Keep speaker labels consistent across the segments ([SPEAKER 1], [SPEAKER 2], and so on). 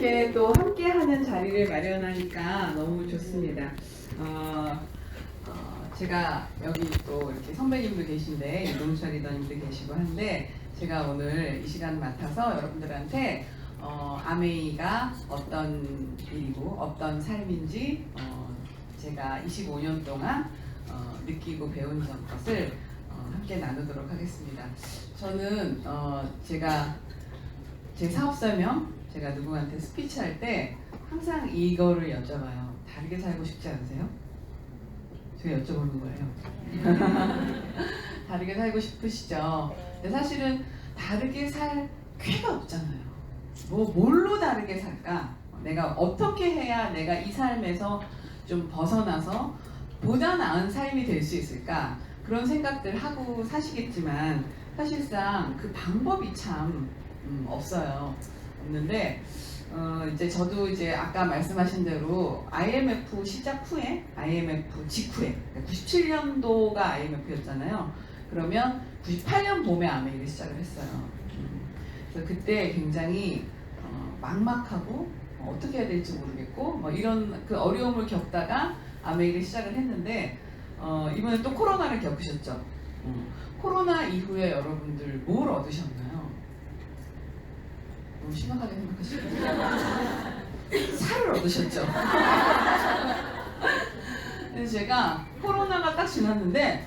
[SPEAKER 1] 이렇게 또 함께하는 자리를 마련하니까 너무 좋습니다. 제가 여기 또 이렇게 선배님도 계신데 이동철 리더님도 계시고 한데 제가 오늘 이 시간 맡아서 여러분들한테 아메이가 어떤 일이고 어떤 삶인지 제가 25년 동안 느끼고 배운 것을 함께 나누도록 하겠습니다. 저는 제가 제 사업 설명 제가 누구한테 스피치 할 때 항상 이거를 여쭤봐요. 다르게 살고 싶지 않으세요? 제가 여쭤보는 거예요. 다르게 살고 싶으시죠? 근데 사실은 다르게 살 쾌가 없잖아요. 뭘로 다르게 살까? 내가 어떻게 해야 내가 이 삶에서 좀 벗어나서 보다 나은 삶이 될 수 있을까? 그런 생각들 하고 사시겠지만 사실상 그 방법이 참 없어요. 없는데 이제 저도 이제 아까 말씀하신 대로 IMF 시작 후에 IMF 직후에 97년도가 IMF였잖아요. 그러면 98년 봄에 아메이를 시작을 했어요. 그래서 그때 굉장히 막막하고 어떻게 해야 될지 모르겠고 뭐 이런 그 어려움을 겪다가 아메이를 시작을 했는데 이번에 또 코로나를 겪으셨죠. 코로나 이후에 여러분들 뭘 얻으셨나요? 너무 심각하게 생각하시죠? 살을 얻으셨죠? 그래서 제가 코로나가 딱 지났는데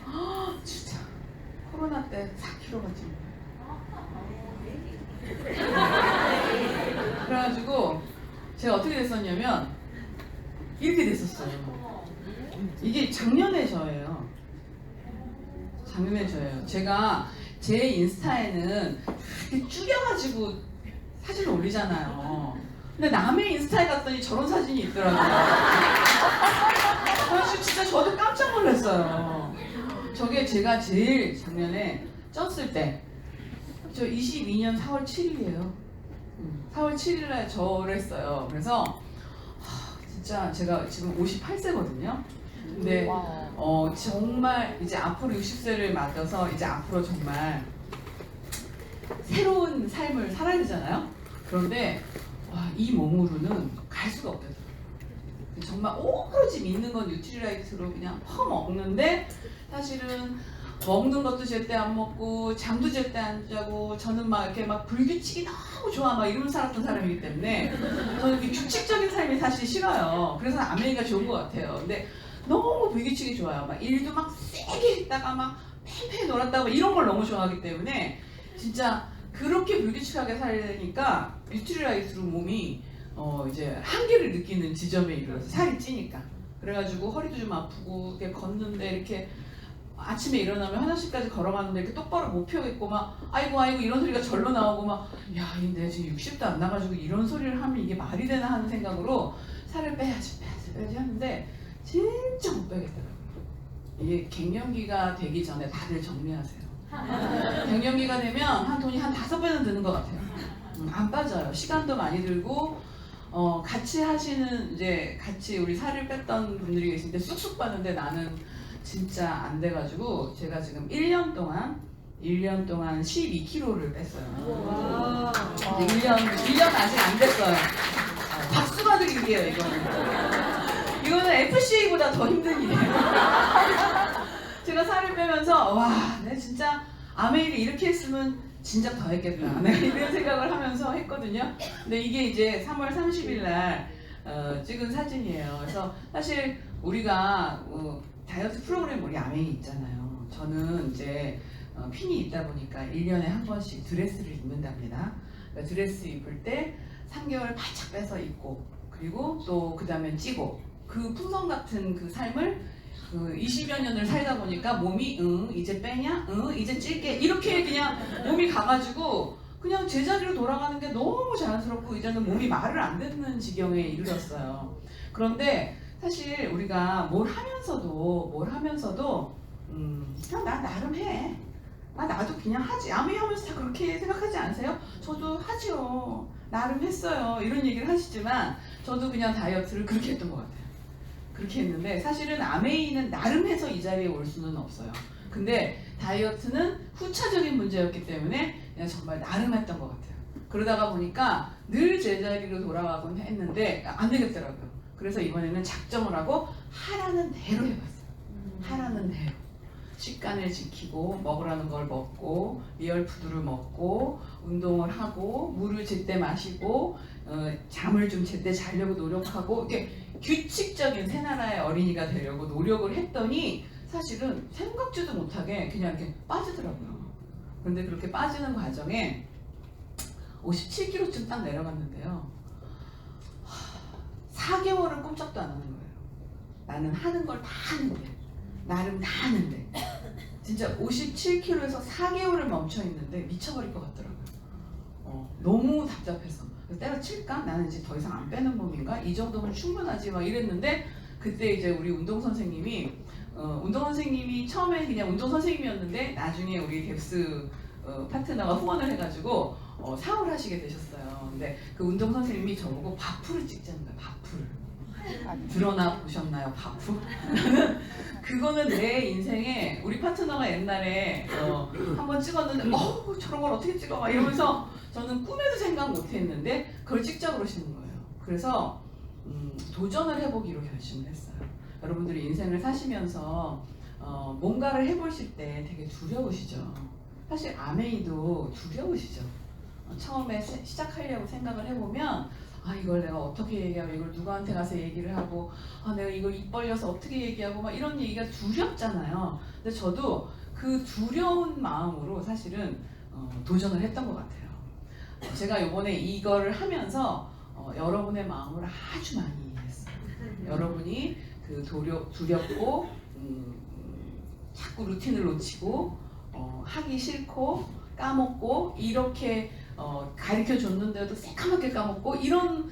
[SPEAKER 1] 진짜 코로나 때 4kg가 찐 거예요. 그래가지고 제가 어떻게 됐었냐면 이렇게 됐었어요. 이게 작년에 저예요. 작년에 저예요. 제가 제 인스타에는 이렇게 줄여가지고 사진을 올리잖아요. 근데 남의 인스타에 갔더니 저런 사진이 있더라고요. 그래서 진짜 저도 깜짝 놀랐어요. 저게 제가 제일 작년에 쪘을 때, 저 22년 4월 7일이에요. 4월 7일에 저랬어요. 그래서 진짜 제가 지금 58세거든요. 근데 정말 이제 앞으로 60세를 맞아서 이제 앞으로 정말 새로운 삶을 살아야 되잖아요. 그런데 이 몸으로는 갈 수가 없더라고요. 정말 오로지 믿는 건 뉴트리라이트로 그냥 퍼먹는데 사실은 먹는 것도 제때 안 먹고 잠도 제때 안 자고 저는 막 이렇게 막 불규칙이 너무 좋아 막 이러면서 살았던 사람이기 때문에 저는 이렇게 규칙적인 삶이 사실 싫어요. 그래서 아메리카 좋은 것 같아요. 근데 너무 불규칙이 좋아요. 막 일도 막 세게 했다가 막 팽팽히 놀았다가 이런 걸 너무 좋아하기 때문에 진짜 그렇게 불규칙하게 살려니까 뉴트리라이트로 몸이 이제 한계를 느끼는 지점에 이르러서 살이 찌니까 그래가지고 허리도 좀 아프고 이렇게 걷는데 이렇게 아침에 일어나면 화장실까지 걸어가는데 이렇게 똑바로 못 펴겠고 막 아이고 이런 소리가 절로 나오고 막 야 내가 지금 60도 안 나가지고 이런 소리를 하면 이게 말이 되나 하는 생각으로 살을 빼야지 하는데 진짜 못 빼겠더라고요. 이게 갱년기가 되기 전에 다들 정리하세요. 갱년기가 되면 한 돈이 한 5배는 드는 것 같아요. 안 빠져요. 시간도 많이 들고 같이 하시는 이제 같이 우리 살을 뺐던 분들이 계신데 쑥쑥 빠는데 나는 진짜 안 돼가지고 제가 지금 1년 동안 12kg를 뺐어요. 1년 아직 안 됐어요. 박수 받을 일이에요 이거는 FCA보다 더 힘든 일이에요. 제가 살을 빼면서 내가 진짜 아메이를 이렇게 했으면 진짜 더 했겠다. 내가 이런 생각을 하면서 했거든요. 근데 이게 이제 3월 30일 날 찍은 사진이에요. 그래서 사실 우리가 다이어트 프로그램 우리 아메이 있잖아요. 저는 이제 핀이 있다 보니까 1년에 한 번씩 드레스를 입는답니다. 그러니까 드레스 입을 때 3개월 바짝 빼서 입고 그리고 또 그 다음에 찌고 그 풍선 같은 그 삶을 20여 년을 살다 보니까 몸이 이제 빼냐? 이제 찔게 이렇게 그냥 몸이 가가지고 그냥 제자리로 돌아가는 게 너무 자연스럽고 이제는 몸이 말을 안 듣는 지경에 이르렀어요. 그런데 사실 우리가 뭘 하면서도 그냥 나 나름 해. 나도 그냥 하지. 아메이 하면서 다 그렇게 생각하지 않으세요? 저도 하죠. 나름 했어요. 이런 얘기를 하시지만 저도 그냥 다이어트를 그렇게 했던 것 같아요. 그렇게 했는데 사실은 아메이는 나름 해서 이 자리에 올 수는 없어요. 근데 다이어트는 후차적인 문제였기 때문에 그냥 정말 나름 했던 것 같아요. 그러다가 보니까 늘 제자리로 돌아가곤 했는데 안 되겠더라고요. 그래서 이번에는 작정을 하고 하라는 대로 해봤어요. 하라는 대로. 식단을 지키고 먹으라는 걸 먹고 리얼푸드를 먹고 운동을 하고 물을 제때 마시고 잠을 좀 제때 자려고 노력하고 이렇게 규칙적인 새나라의 어린이가 되려고 노력을 했더니 사실은 생각지도 못하게 그냥 이렇게 빠지더라고요. 그런데 그렇게 빠지는 과정에 57kg쯤 딱 내려갔는데요. 4개월은 꼼짝도 안 하는 거예요. 나는 하는 걸 다 하는데, 나름 다 하는데. 진짜 57kg에서 4개월을 멈춰 있는데 미쳐버릴 것 같더라고요. 너무 답답해서. 때려칠까? 나는 이제 더 이상 안 빼는 몸인가? 이 정도면 충분하지 막 이랬는데 그때 이제 우리 운동 선생님이 처음에 그냥 운동 선생님이었는데 나중에 우리 뎁스 파트너가 후원을 해가지고 사업을 하시게 되셨어요. 근데 그 운동 선생님이 저보고 바프를 찍자는 거야. 바프를. 드러나 보셨나요? 바프? 나는 그거는 내 인생에 우리 파트너가 옛날에 한번 찍었는데 저런 걸 어떻게 찍어? 막 이러면서 저는 꿈에도 생각 못 했는데 그걸 찍자고 그러시는 거예요. 그래서 도전을 해보기로 결심을 했어요. 여러분들이 인생을 사시면서 뭔가를 해보실 때 되게 두려우시죠. 사실 아메이도 두려우시죠. 처음에 시작하려고 생각을 해보면 이걸 내가 어떻게 얘기하고 이걸 누구한테 가서 얘기를 하고 내가 이걸 입 벌려서 어떻게 얘기하고 막 이런 얘기가 두렵잖아요. 근데 저도 그 두려운 마음으로 사실은 도전을 했던 것 같아요. 제가 이번에 이거를 하면서 여러분의 마음을 아주 많이 이해했어요. 여러분이 그 두렵고 자꾸 루틴을 놓치고 하기 싫고 까먹고 이렇게 가르쳐 줬는데도 새까맣게 까먹고 이런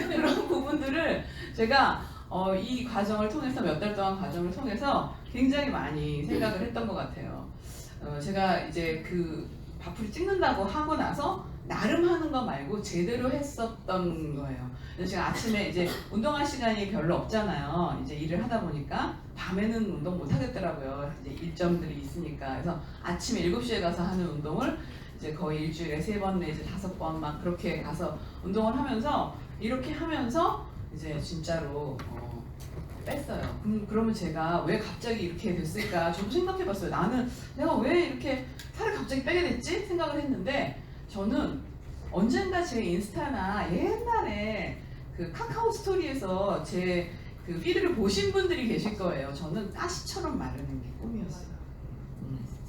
[SPEAKER 1] 그런 부분들을 제가 이 과정을 통해서 몇 달 동안 과정을 통해서 굉장히 많이 생각을 했던 것 같아요. 제가 이제 그 바프를 찍는다고 하고 나서 나름 하는 거 말고 제대로 했었던 거예요. 그래서 제가 아침에 이제 운동할 시간이 별로 없잖아요. 이제 일을 하다 보니까 밤에는 운동 못 하겠더라고요. 이제 일정들이 있으니까. 그래서 아침에 7시에 가서 하는 운동을 이제 거의 일주일에 3번 내지 5번 막 그렇게 가서 운동을 하면서 이렇게 하면서 이제 진짜로 뺐어요. 그러면 제가 왜 갑자기 이렇게 됐을까 좀 생각해봤어요. 내가 왜 이렇게 살을 갑자기 빼게 됐지? 생각을 했는데 저는 언젠가 제 인스타나 옛날에 그 카카오 스토리에서 제 그 피드를 보신 분들이 계실 거예요. 저는 가시처럼 마르는 게 꿈이었어요.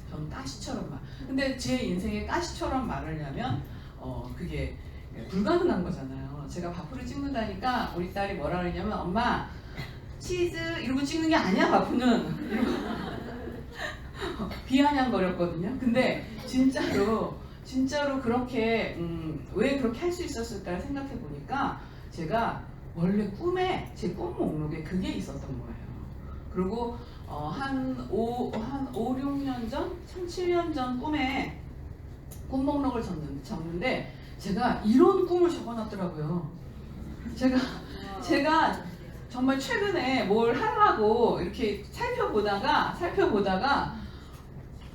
[SPEAKER 1] 저는 가시처럼 근데 제 인생에 가시처럼 마르려면 그게 불가능한 거잖아요. 제가 바프를 찍는다니까 우리 딸이 뭐라 그러냐면 엄마 치즈 이러고 찍는 게 아니야 바프는 이러고 비아냥거렸거든요. 근데 진짜로 그렇게 왜 그렇게 할 수 있었을까 생각해 보니까 제가 원래 제 꿈 목록에 그게 있었던 거예요. 그리고 한 5, 6년 전? 3, 7년 전 꿈에 꿈 목록을 적는데 제가 이런 꿈을 적어놨더라고요. 제가 정말 최근에 뭘 하려고 이렇게 살펴보다가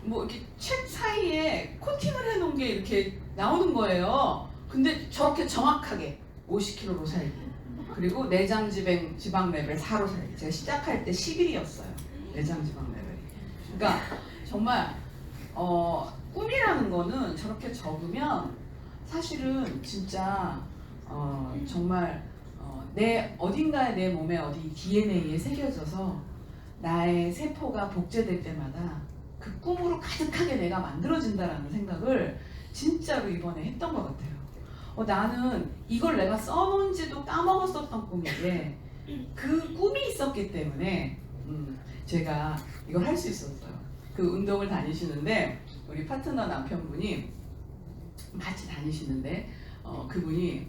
[SPEAKER 1] 뭐 이렇게 책 사이에 코팅을 해놓은 게 이렇게 나오는 거예요. 근데 저렇게 정확하게 50kg로 살기. 그리고 내장 지방 레벨 4로 살기. 제가 시작할 때 11이었어요. 내장 지방 레벨이. 그러니까 정말 꿈이라는 거는 저렇게 적으면 사실은 진짜 정말 내 어딘가에 내 몸에 어디 DNA에 새겨져서 나의 세포가 복제될 때마다 그 꿈으로 가득하게 내가 만들어진다라는 생각을 진짜로 이번에 했던 것 같아요. 나는 이걸 내가 써놓은지도 까먹었었던 꿈인데 그 꿈이 있었기 때문에 제가 이걸 할 수 있었어요. 그 운동을 다니시는데 우리 파트너 남편분이 같이 다니시는데 그분이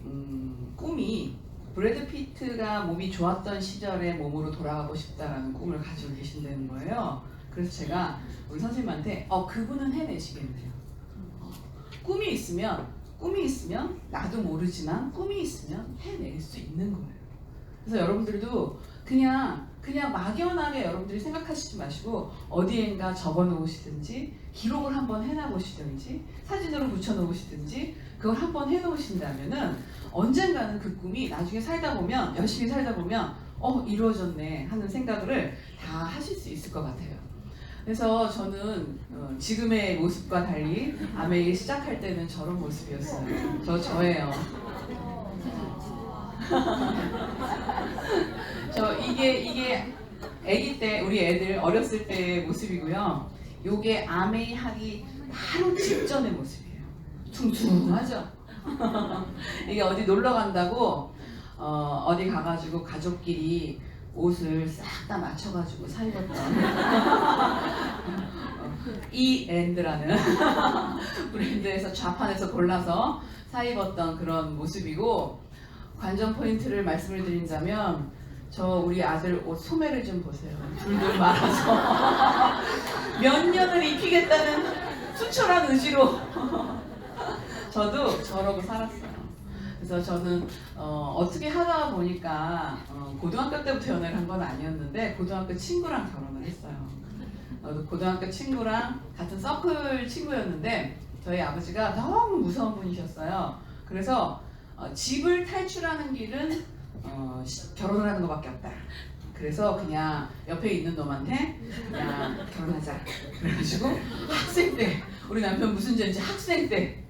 [SPEAKER 1] 꿈이 브래드 피트가 몸이 좋았던 시절의 몸으로 돌아가고 싶다라는 꿈을 가지고 계신다는 거예요. 그래서 제가 우리 선생님한테 그분은 해내시겠네요. 꿈이 있으면 나도 모르지만 꿈이 있으면 해낼 수 있는 거예요. 그래서 여러분들도 그냥 막연하게 여러분들이 생각하시지 마시고 어디엔가 적어 놓으시든지 기록을 한번 해놔 보시든지 사진으로 붙여 놓으시든지 그걸 한번 해 놓으신다면은 언젠가는 그 꿈이 나중에 살다 보면 열심히 살다 보면 이루어졌네 하는 생각을 다 하실 수 있을 것 같아요. 그래서 저는 지금의 모습과 달리 아메이 시작할 때는 저런 모습이었어요. 저예요. 이게 아기 때 우리 애들 어렸을 때의 모습이고요. 요게 아메이 하기 바로 직전의 모습이에요. 퉁퉁하죠? 이게 어디 놀러 간다고 어디 가가지고 가족끼리 옷을 싹 다 맞춰가지고 사 입었던 이랜드라는 브랜드에서 좌판에서 골라서 사 입었던 그런 모습이고, 관전 포인트를 말씀을 드린다면 우리 아들 옷 소매를 좀 보세요. 줄줄 말아서 몇 년을 입히겠다는 투철한 의지로 저도 저러고 살았어요. 그래서 저는 어떻게 하다 보니까 고등학교 때부터 연애를 한 건 아니었는데 고등학교 친구랑 결혼을 했어요. 고등학교 친구랑 같은 서클 친구였는데 저희 아버지가 너무 무서운 분이셨어요. 그래서 집을 탈출하는 길은 결혼을 하는 것밖에 없다. 그래서 그냥 옆에 있는 놈한테 그냥 결혼하자. 그래가지고 학생 때 우리 남편 무슨 죄인지 학생 때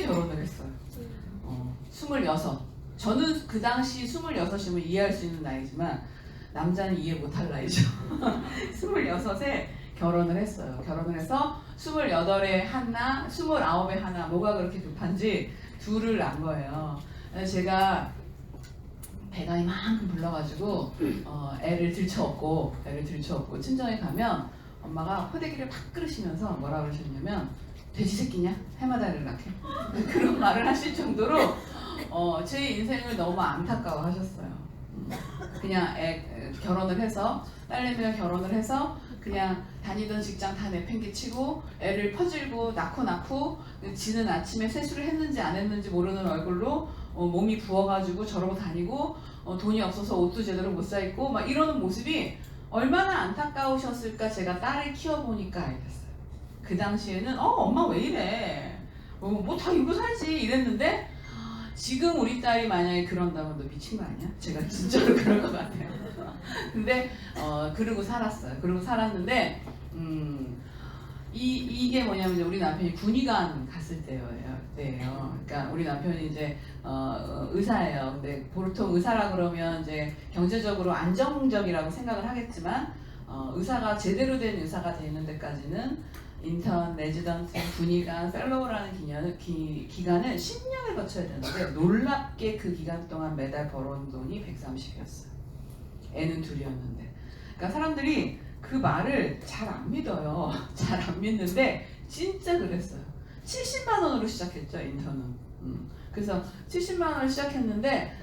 [SPEAKER 1] 결혼을 했어요. 26. 저는 그 당시 26이면 이해할 수 있는 나이지만 남자는 이해 못할 나이죠. 26에 결혼을 했어요. 결혼을 해서 28에 하나, 29에 하나, 뭐가 그렇게 급한지 둘을 낳은 거예요. 제가 배가 이만큼 불러가지고 애를 들쳐업고 친정에 가면 엄마가 포대기를 팍 끓으시면서 뭐라 그러셨냐면 돼지 새끼냐? 해마다를 낳게 그런 말을 하실 정도로 제 인생을 너무 안타까워 하셨어요. 그냥 결혼을 해서 딸내미가 결혼을 해서 그냥 다니던 직장 다 내팽개치고 애를 퍼질고 낳고 지는 아침에 세수를 했는지 안 했는지 모르는 얼굴로 몸이 부어가지고 저러고 다니고 돈이 없어서 옷도 제대로 못 사 입고 막 이러는 모습이 얼마나 안타까우셨을까 제가 딸을 키워보니까 알겠어요. 그 당시에는 엄마 왜 이래 뭐 다 입고 살지 이랬는데 지금 우리 딸이 만약에 그런다면 너 미친 거 아니야? 제가 진짜로 그럴 것 같아요. 근데 그러고 살았어요. 그러고 살았는데 이게 뭐냐면 이제 우리 남편이 군의관 갔을 때예요. 그러니까 우리 남편이 이제 의사예요. 근데 보통 의사라 그러면 이제 경제적으로 안정적이라고 생각을 하겠지만 의사가 제대로 된 의사가 되는 데까지는 인턴, 레지던트, 군의관, 펠로우라는 기간을 10년을 거쳐야 되는데 놀랍게 그 기간 동안 매달 벌어온 돈이 130이었어요. 애는 둘이었는데. 그러니까 사람들이 그 말을 잘 안 믿어요. 잘 안 믿는데 진짜 그랬어요. 70만 원으로 시작했죠, 인턴은. 그래서 70만 원을 시작했는데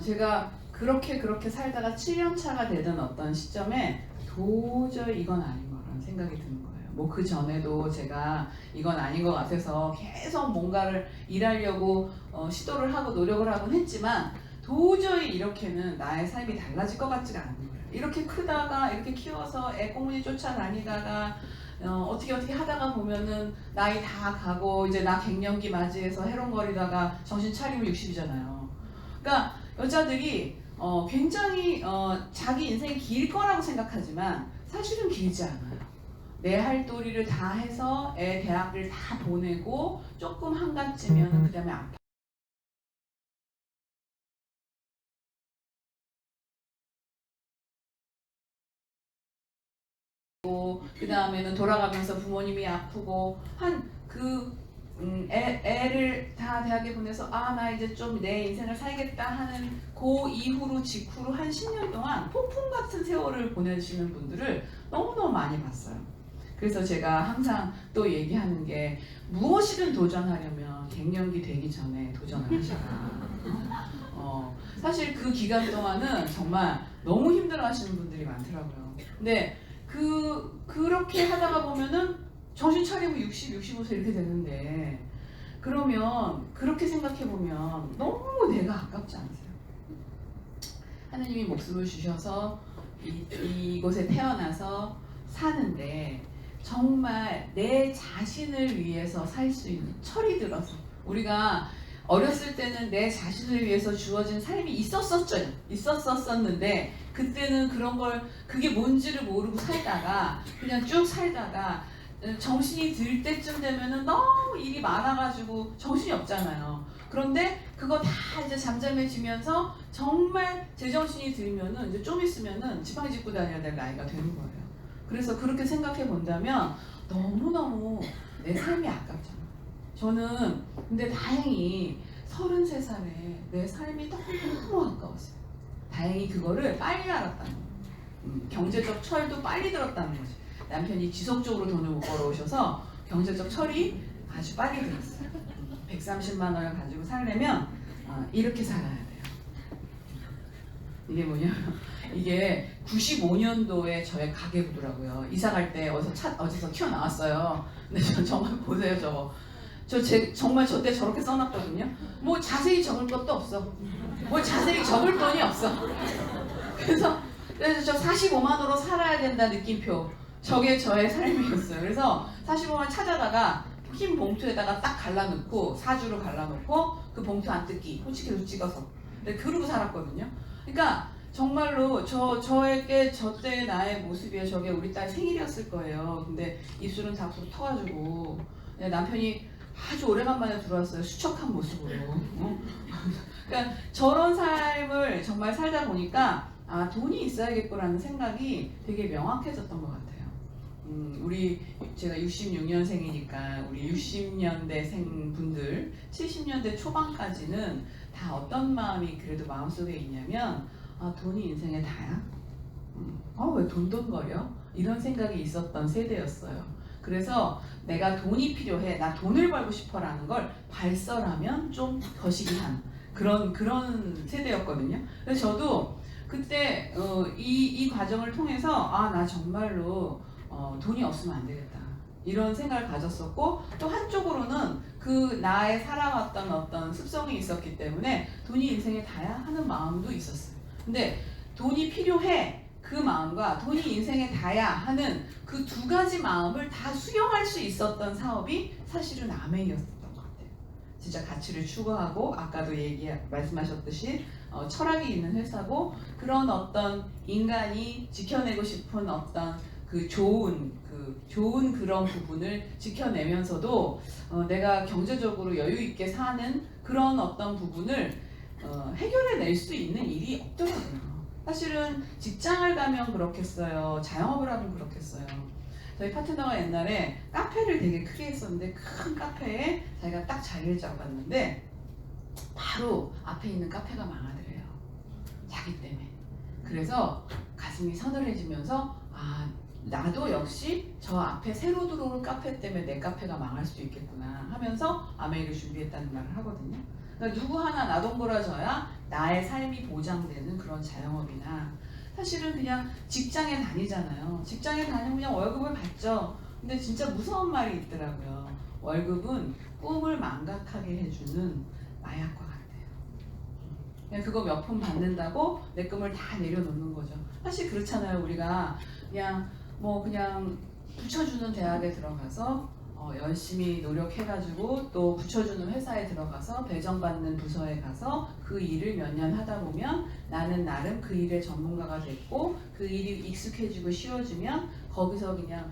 [SPEAKER 1] 제가 그렇게 살다가 7년 차가 되던 어떤 시점에 도저히 이건 아닌 거라는 생각이 드는 거예요. 뭐 그 전에도 제가 이건 아닌 것 같아서 계속 뭔가를 일하려고 시도를 하고 노력을 하곤 했지만 도저히 이렇게는 나의 삶이 달라질 것 같지가 않은 거예요. 이렇게 크다가 이렇게 키워서 애 꽁무니 쫓아다니다가 어떻게 하다가 보면은 나이 다 가고 이제 나 갱년기 맞이해서 해롱거리다가 정신 차리면 60이잖아요. 그러니까 여자들이 굉장히 자기 인생이 길 거라고 생각하지만 사실은 길지 않아요. 내 할 도리를 다 해서 애 대학을 다 보내고 조금 한가쯤이면 그 다음에 아파. 그 다음에는 돌아가면서 부모님이 아프고 애를 다 대학에 보내서 나 이제 좀 내 인생을 살겠다 하는 그 이후로 직후로 한 10년 동안 폭풍 같은 세월을 보내시는 분들을 너무너무 많이 봤어요. 그래서 제가 항상 또 얘기하는 게 무엇이든 도전하려면 갱년기 되기 전에 도전을 하셔라. 사실 그 기간 동안은 정말 너무 힘들어 하시는 분들이 많더라고요. 근데 그렇게 하다가 보면은 정신 차리고 60, 65세 이렇게 되는데 그러면 그렇게 생각해 보면 너무 내가 아깝지 않으세요? 하느님이 목숨을 주셔서 이곳에 태어나서 사는데 정말 내 자신을 위해서 살 수 있는 철이 들어서 우리가 어렸을 때는 내 자신을 위해서 주어진 삶이 있었었는데 그때는 그런 걸 그게 뭔지를 모르고 살다가 그냥 쭉 살다가 정신이 들 때쯤 되면은 너무 일이 많아가지고 정신이 없잖아요. 그런데 그거 다 이제 잠잠해지면서 정말 제정신이 들면은 이제 좀 있으면은 지팡이 짚고 다녀야 될 나이가 되는 거예요. 그래서 그렇게 생각해 본다면 너무너무 내 삶이 아깝잖아. 저는 근데 다행히 33살에 내 삶이 너무 아까웠어요. 다행히 그거를 빨리 알았다는 거예요. 경제적 철도 빨리 들었다는 거지. 남편이 지속적으로 돈을 못 벌어오셔서 경제적 철이 아주 빨리 들었어요. 130만 원을 가지고 살려면 이렇게 살아야 돼요. 이게 뭐냐면 이게 95년도에 저의 가계부더라고요. 이사 갈 때 어디서 튀어나왔어요. 근데 저 정말 보세요 저거. 정말 저 때 저렇게 써놨거든요. 뭐 자세히 적을 것도 없어. 뭐 자세히 적을 돈이 없어. 그래서 저 45만 원으로 살아야 된다 느낌표. 저게 저의 삶이었어요. 그래서 45만 찾아다가 흰 봉투에다가 딱 갈라놓고 사주로 갈라놓고 그 봉투 안 뜯기 호치키로 찍어서 그러고 살았거든요. 그러니까 정말로 저에게 저때 나의 모습이에요. 저게 우리 딸 생일이었을 거예요. 근데 입술은 다 터가지고 남편이 아주 오래간만에 들어왔어요. 수척한 모습으로. 그러니까 저런 삶을 정말 살다 보니까 돈이 있어야겠구라는 생각이 되게 명확해졌던 것 같아요. 제가 66년생이니까 우리 60년대생 분들 70년대 초반까지는 다 어떤 마음이 그래도 마음속에 있냐면 돈이 인생의 다야? 왜 돈돈거려? 이런 생각이 있었던 세대였어요. 그래서 내가 돈이 필요해, 나 돈을 벌고 싶어라는 걸 발설하면 좀 거시기한 그런 세대였거든요. 그래서 저도 그때 이 과정을 통해서 나 정말로 돈이 없으면 안 되겠다 이런 생각을 가졌었고 또 한쪽으로는 그 나의 살아왔던 어떤 습성이 있었기 때문에 돈이 인생의 다야 하는 마음도 있었어요. 근데 돈이 필요해 그 마음과 돈이 인생의 다야 하는 그 두 가지 마음을 다 수용할 수 있었던 사업이 사실은 아메이였었던 것 같아요. 진짜 가치를 추구하고 아까도 말씀하셨듯이 철학이 있는 회사고 그런 어떤 인간이 지켜내고 싶은 어떤 그 좋은 그런 부분을 지켜내면서도 내가 경제적으로 여유 있게 사는 그런 어떤 부분을 해결해낼 수 있는 일이 없더라고요. 사실은 직장을 가면 그렇겠어요. 자영업을 하면 그렇겠어요. 저희 파트너가 옛날에 카페를 되게 크게 했었는데 큰 카페에 자기가 딱 자리를 잡았는데 바로 앞에 있는 카페가 망하더래요. 자기 때문에. 그래서 가슴이 서늘해지면서 나도 역시 저 앞에 새로 들어올 카페 때문에 내 카페가 망할 수도 있겠구나 하면서 아메이를 준비했다는 말을 하거든요. 그러니까 누구 하나 나동벌어져야 나의 삶이 보장되는 그런 자영업이나 사실은 그냥 직장에 다니잖아요. 직장에 다니면 그냥 월급을 받죠. 근데 진짜 무서운 말이 있더라고요. 월급은 꿈을 망각하게 해주는 마약과 같아요. 그냥 그거 몇 푼 받는다고 내 꿈을 다 내려놓는 거죠. 사실 그렇잖아요. 우리가 그냥 붙여주는 대학에 들어가서 열심히 노력해가지고 또 붙여주는 회사에 들어가서 배정받는 부서에 가서 그 일을 몇 년 하다 보면 나는 나름 그 일의 전문가가 됐고 그 일이 익숙해지고 쉬워지면 거기서 그냥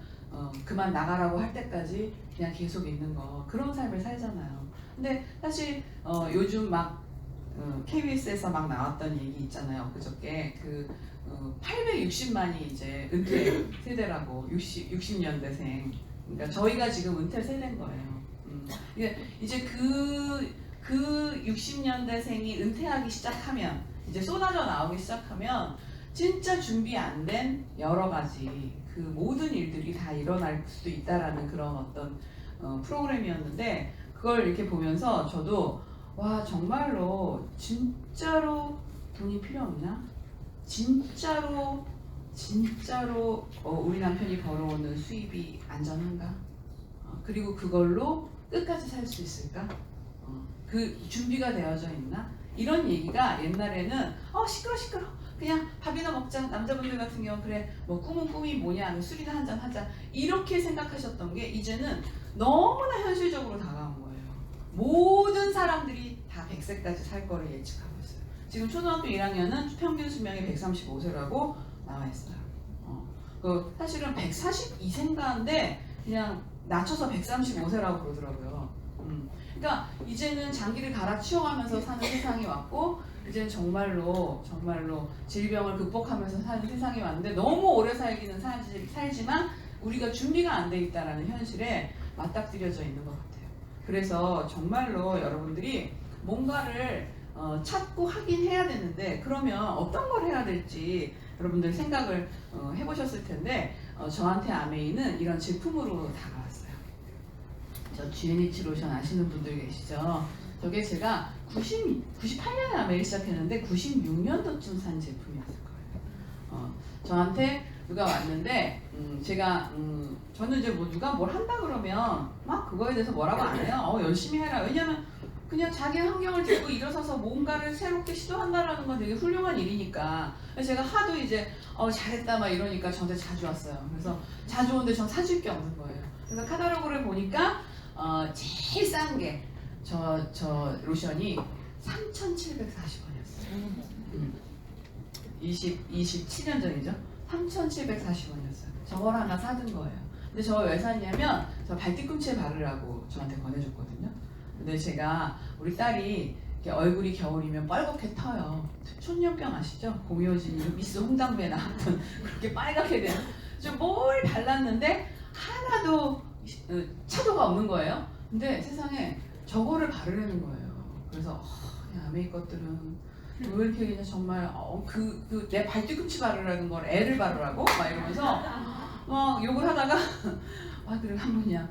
[SPEAKER 1] 그만 나가라고 할 때까지 그냥 계속 있는 거 그런 삶을 살잖아요. 근데 사실 요즘 막 KBS에서 막 나왔던 얘기 있잖아요. 그저께 860만이 이제 은퇴 세대라고 60년대생. 그러니까 저희가 지금 은퇴 세대인 거예요. 이제 그 60년대생이 은퇴하기 시작하면 이제 쏟아져 나오기 시작하면 진짜 준비 안 된 여러 가지 그 모든 일들이 다 일어날 수도 있다라는 그런 어떤 프로그램이었는데 그걸 이렇게 보면서 저도 와 정말로 진짜로 돈이 필요 없나? 진짜로 우리 남편이 벌어오는 수입이 안전한가? 그리고 그걸로 끝까지 살 수 있을까? 그 준비가 되어져 있나? 이런 얘기가 옛날에는 시끄러 그냥 밥이나 먹자. 남자분들 같은 경우 그래 뭐 꿈은 꿈이 뭐냐, 술이나 한잔 하자, 이렇게 생각하셨던 게 이제는 너무나 현실적으로 다가온 거예요. 모든 사람들이 다 100세까지 살 거를 예측하고 있어요. 지금 초등학교 1학년은 평균 수명이 135세라고 나와 있어요. 그 사실은 142세인가인데 그냥 낮춰서 135세라고 그러더라고요. 그러니까 이제는 장기를 갈아치워가면서 사는 세상이 왔고, 이제는 정말로 질병을 극복하면서 사는 세상이 왔는데, 너무 오래 살기는 살지만 우리가 준비가 안 돼 있다라는 현실에 맞닥뜨려져 있는 것 같아요. 그래서 정말로 여러분들이 뭔가를 찾고 하긴 해야 되는데, 그러면 어떤 걸 해야 될지 여러분들 생각을 해보셨을 텐데, 저한테 아메이는 이런 제품으로 다가왔어요. 저 GNH 로션 아시는 분들 계시죠? 저게 제가 98년에 아메이 시작했는데 96년도쯤 산 제품이었을 거예요. 저한테 누가 왔는데 저는 이제 뭐 누가 뭘 한다 그러면 막 그거에 대해서 뭐라고 안 해요. 열심히 해라. 왜냐면 그냥 자기 환경을 들고 일어서서 뭔가를 새롭게 시도한다라는 건 되게 훌륭한 일이니까. 그래서 제가 하도 이제 잘했다 막 이러니까 저한테 자주 왔어요. 그래서 자주 오는데 전 사줄 게 없는 거예요. 그래서 카탈로그를 보니까 제일 싼 게 저 로션이 3,740원이었어요. 27년 전이죠. 3,740원이었어요. 저걸 하나 사둔 거예요. 근데 저 왜 샀냐면 저 발뒤꿈치에 바르라고 저한테 권해줬거든요. 근데 제가 우리 딸이 이렇게 얼굴이 겨울이면 빨갛게 터요. 촌년병 아시죠? 공효진이 미스 홍당무에 나왔던 그렇게 빨갛게 되는. 좀 뭘 발랐는데 하나도 차도가 없는 거예요. 근데 세상에 저거를 바르려는 거예요. 그래서 아메이 것들은 왜 이렇게 그냥 정말 내 발뒤꿈치 바르라는 걸 애를 바르라고 막 이러면서 막 욕을 하다가 그래 한 번이야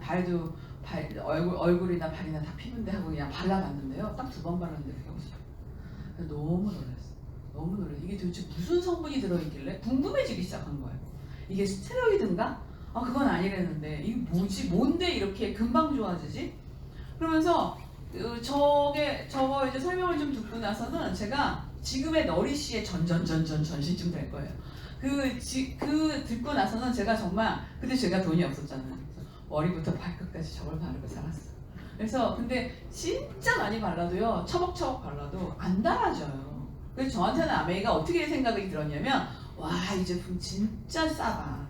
[SPEAKER 1] 얼굴이나 발이나 다 피는데 하고 그냥 발라봤는데요. 딱 2번 발랐는데 그게 없어요. 너무 놀랐어요. 이게 도대체 무슨 성분이 들어있길래 궁금해지기 시작한 거예요. 이게 스테로이드인가? 그건 아니랬는데 이게 뭐지? 뭔데 이렇게 금방 좋아지지? 그러면서 저거 이제 설명을 좀 듣고 나서는 제가 지금의 너리씨의 전신쯤 될 거예요. 그 듣고 나서는 제가 정말, 근데 제가 돈이 없었잖아요. 그래서 머리부터 발끝까지 저걸 바르고 살았어요. 그래서 근데 진짜 많이 발라도요, 처벅처벅 발라도 안 달아져요. 그래서 저한테는 아메이가 어떻게 생각이 들었냐면, 와, 이 제품 진짜 싸다,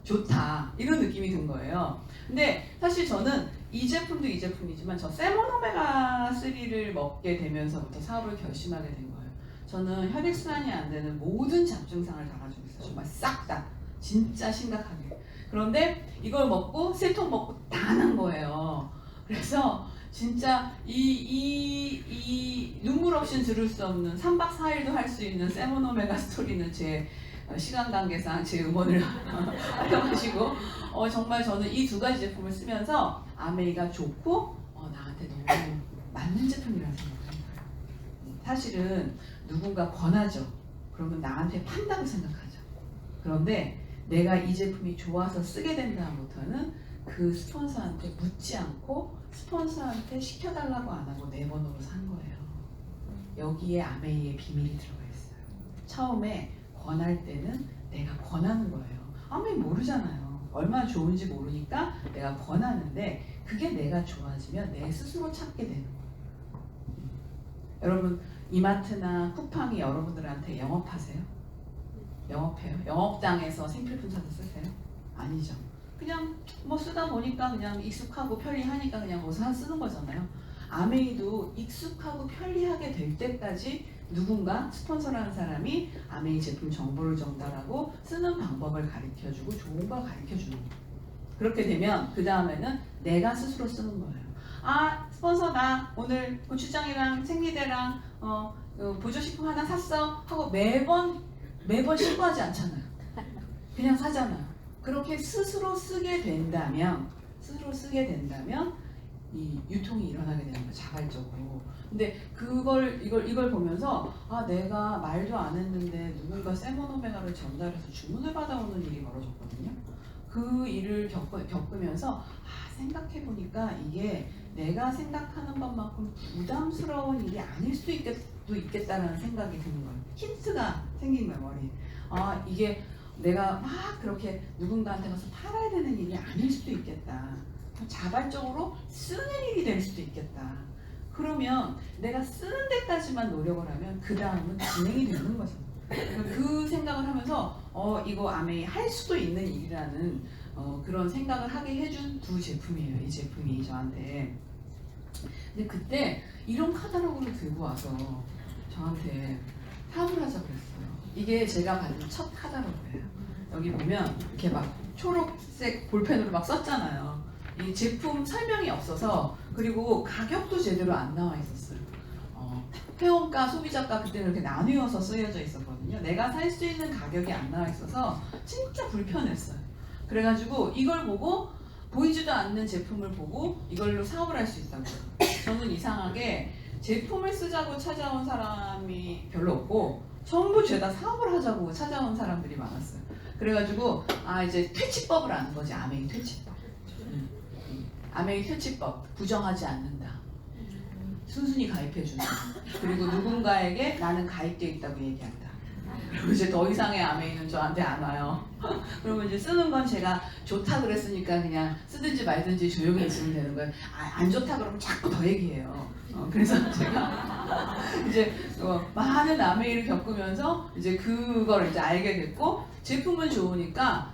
[SPEAKER 1] 좋다, 이런 느낌이 든 거예요. 근데 사실 저는 이 제품도 이 제품이지만 저 세모노메가3를 먹게 되면서부터 사업을 결심하게 된 거예요. 저는 혈액순환이 안 되는 모든 잡증상을 다 가지고 있어요. 정말 싹 다. 진짜 심각하게. 그런데 이걸 먹고 3통 먹고 다 난 거예요. 그래서 진짜 이 눈물 없이는 들을 수 없는 3박 4일도 할 수 있는 세모노메가 스토리는 제 시간 관계상 제 음원을 활용하시고 정말 저는 이 2가지 제품을 쓰면서 아메이가 좋고 나한테 너무 맞는 제품이라는 생각을 해요. 사실은 누군가 권하죠. 그러면 나한테 판다고 생각하죠. 그런데 내가 이 제품이 좋아서 쓰게 된 다음부터는 그 스폰서한테 묻지 않고 스폰서한테 시켜달라고 안 하고 내 번호로 산 거예요. 여기에 아메이의 비밀이 들어가 있어요. 처음에 권할 때는 내가 권하는 거예요. 아메이 모르잖아요. 얼마나 좋은지 모르니까 내가 권하는데 그게 내가 좋아지면 내 스스로 찾게 되는 거예요. 여러분 이마트나 쿠팡이 여러분들한테 영업하세요? 영업해요? 영업장에서 생필품 사서 쓰세요? 아니죠. 그냥 뭐 쓰다 보니까 그냥 익숙하고 편리하니까 그냥 뭐 쓰는 거잖아요. 아메이도 익숙하고 편리하게 될 때까지 누군가 스폰서라는 사람이 아메이 제품 정보를 전달하고 쓰는 방법을 가르쳐주고 좋은 걸 가르쳐주는 거예요. 그렇게 되면 그 다음에는 내가 스스로 쓰는 거예요. 스폰서 나 오늘 고추장이랑 생리대랑 보조식품 하나 샀어 하고 매번 신고하지 않잖아요. 그냥 사잖아요. 그렇게 스스로 쓰게 된다면 이 유통이 일어나게 되는 거예요. 자발적으로. 근데 이걸 보면서 내가 말도 안 했는데 누군가 세모노메가를 전달해서 주문을 받아오는 일이 벌어졌거든요. 그 일을 겪으면서 생각해보니까 이게 내가 생각하는 것만큼 부담스러운 일이 아닐 수 수도 있겠다는 생각이 드는 거예요. 힌트가 생긴 거예요, 머리에. 아, 이게 내가 막 그렇게 누군가한테 가서 팔아야 되는 일이 아닐 수도 있겠다. 자발적으로 쓰는 일이 될 수도 있겠다. 그러면 내가 쓰는 데까지만 노력을 하면 그 다음은 진행이 되는 거죠. 그 생각을 하면서 이거 아메이 할 수도 있는 일이라는 그런 생각을 하게 해준 두 제품이에요. 이 제품이 저한테. 근데 그때 이런 카탈로그를 들고 와서 저한테 사업을 하자 그랬어요. 이게 제가 받은 첫 카탈로그예요. 여기 보면 이렇게 막 초록색 볼펜으로 막 썼잖아요. 이 제품 설명이 없어서, 그리고 가격도 제대로 안 나와 있었어요. 회원가, 소비자가 그때는 이렇게 나뉘어서 쓰여져 있었거든요. 내가 살 수 있는 가격이 안 나와 있어서 진짜 불편했어요. 그래가지고 이걸 보고, 보이지도 않는 제품을 보고 이걸로 사업을 할 수 있다고요. 저는 이상하게 제품을 쓰자고 찾아온 사람이 별로 없고 전부 죄다 사업을 하자고 찾아온 사람들이 많았어요. 그래가지고 이제 퇴치법을 아는 거지. 아메이 퇴치법. 아메이 퇴치법. 부정하지 않는다. 순순히 가입해준다. 그리고 누군가에게 나는 가입되어 있다고 얘기한다. 그리고 이제 더 이상의 아메이는 저한테 안 와요. 그러면 이제 쓰는 건 제가 좋다 그랬으니까 그냥 쓰든지 말든지 조용히 있으면 되는 거예요. 안 좋다 그러면 자꾸 더 얘기해요. 그래서 제가 이제 많은 아메이를 겪으면서 이제 그걸 이제 알게 됐고, 제품은 좋으니까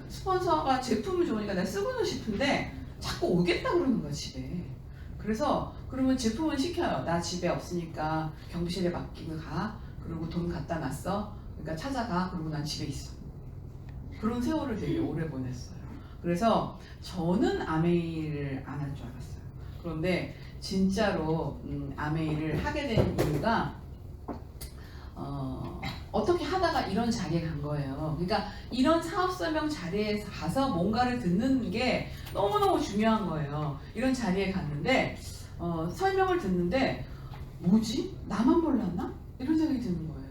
[SPEAKER 1] 스폰서가 제품은 좋으니까 내가 쓰고는 싶은데 자꾸 오겠다 그러는 거야, 집에. 그래서 그러면 제품은 시켜요. 나 집에 없으니까 경비실에 맡기고 가. 그리고 돈 갖다 놨어. 그러니까 찾아가. 그리고 난 집에 있어. 그런 세월을 되게 오래 보냈어요. 그래서 저는 아메이를 안 할 줄 알았어요. 그런데 진짜로 아메이를 하게 된 이유가 어떻게 하다가 이런 자리에 간 거예요. 그러니까 이런 사업 설명 자리에 가서 뭔가를 듣는 게 너무너무 중요한 거예요. 이런 자리에 갔는데 설명을 듣는데 뭐지? 나만 몰랐나? 이런 생각이 드는 거예요.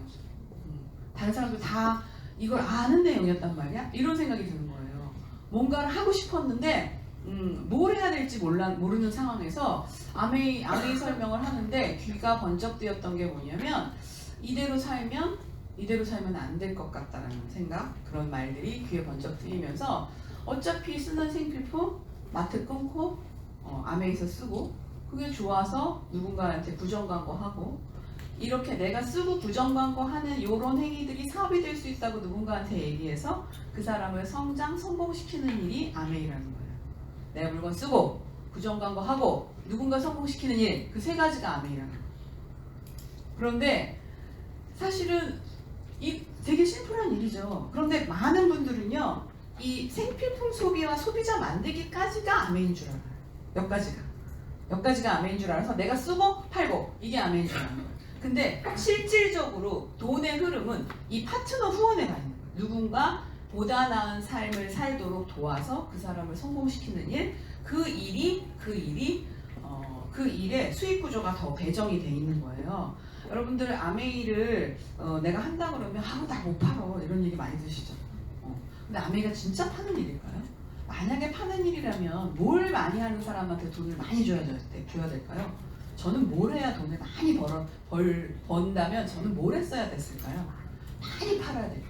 [SPEAKER 1] 다른 사람들 다 이걸 아는 내용이었단 말이야? 이런 생각이 드는 거예요. 뭔가를 하고 싶었는데 뭘 해야 될지 모르는 상황에서 아메이 설명을 하는데 귀가 번쩍뜨였던 게 뭐냐면, 이대로 살면 안 될 것 같다라는 생각, 그런 말들이 귀에 번쩍 뜨이면서 어차피 쓰는 생필품 마트 끊고 아메이에서 쓰고, 그게 좋아서 누군가한테 부정광고하고, 이렇게 내가 쓰고 부정광고하는 이런 행위들이 사업이 될 수 있다고 누군가한테 얘기해서 그 사람을 성공시키는 일이 아메이라는 거예요. 내가 물건 쓰고 부정광고하고 누군가 성공시키는 일, 그 세 가지가 아메이라는 거예요. 그런데 사실은 이 되게 심플한 일이죠. 그런데 많은 분들은요, 이 생필품 소비와 소비자 만들기까지가 아메인 줄 알아요. 몇 가지가 아메인 줄 알아서 내가 쓰고 팔고 이게 아메인 줄 아는 거예요. 근데 실질적으로 돈의 흐름은 이 파트너 후원에 가 있는 거예요. 누군가 보다 나은 삶을 살도록 도와서 그 사람을 성공시키는 일, 그 일의 수익 구조가 더 배정이 돼 있는 거예요. 여러분들 아메이를 내가 한다 그러면 나 못 팔어 이런 얘기 많이 들으시죠. 근데 아메이가 진짜 파는 일일까요? 만약에 파는 일이라면 뭘 많이 하는 사람한테 돈을 많이 줘야 될까요? 저는 뭘 해야 돈을 많이 번다면 저는 뭘 했어야 됐을까요? 많이 팔아야 돼요.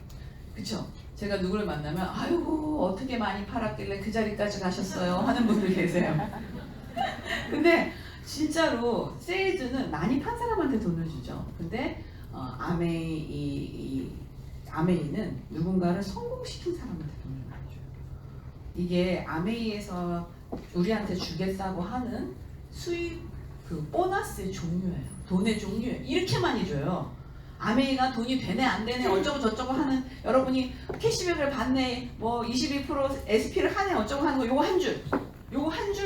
[SPEAKER 1] 그쵸? 제가 누구를 만나면 아이고 어떻게 많이 팔았길래 그 자리까지 가셨어요 하는 분들 계세요. 근데 진짜로 세일즈는 많이 판 사람한테 돈을 주죠. 근데 아메이는 누군가를 성공시킨 사람한테 돈을 많이 줘요. 이게 아메이에서 우리한테 주겠다고 하는 수익 보너스의 종류예요. 돈의 종류예요. 이렇게 많이 줘요. 아메이가 돈이 되네 안 되네 어쩌고 저쩌고 하는, 여러분이 캐시백을 받네 22% SP를 하네 어쩌고 하는 거, 요거 한 줄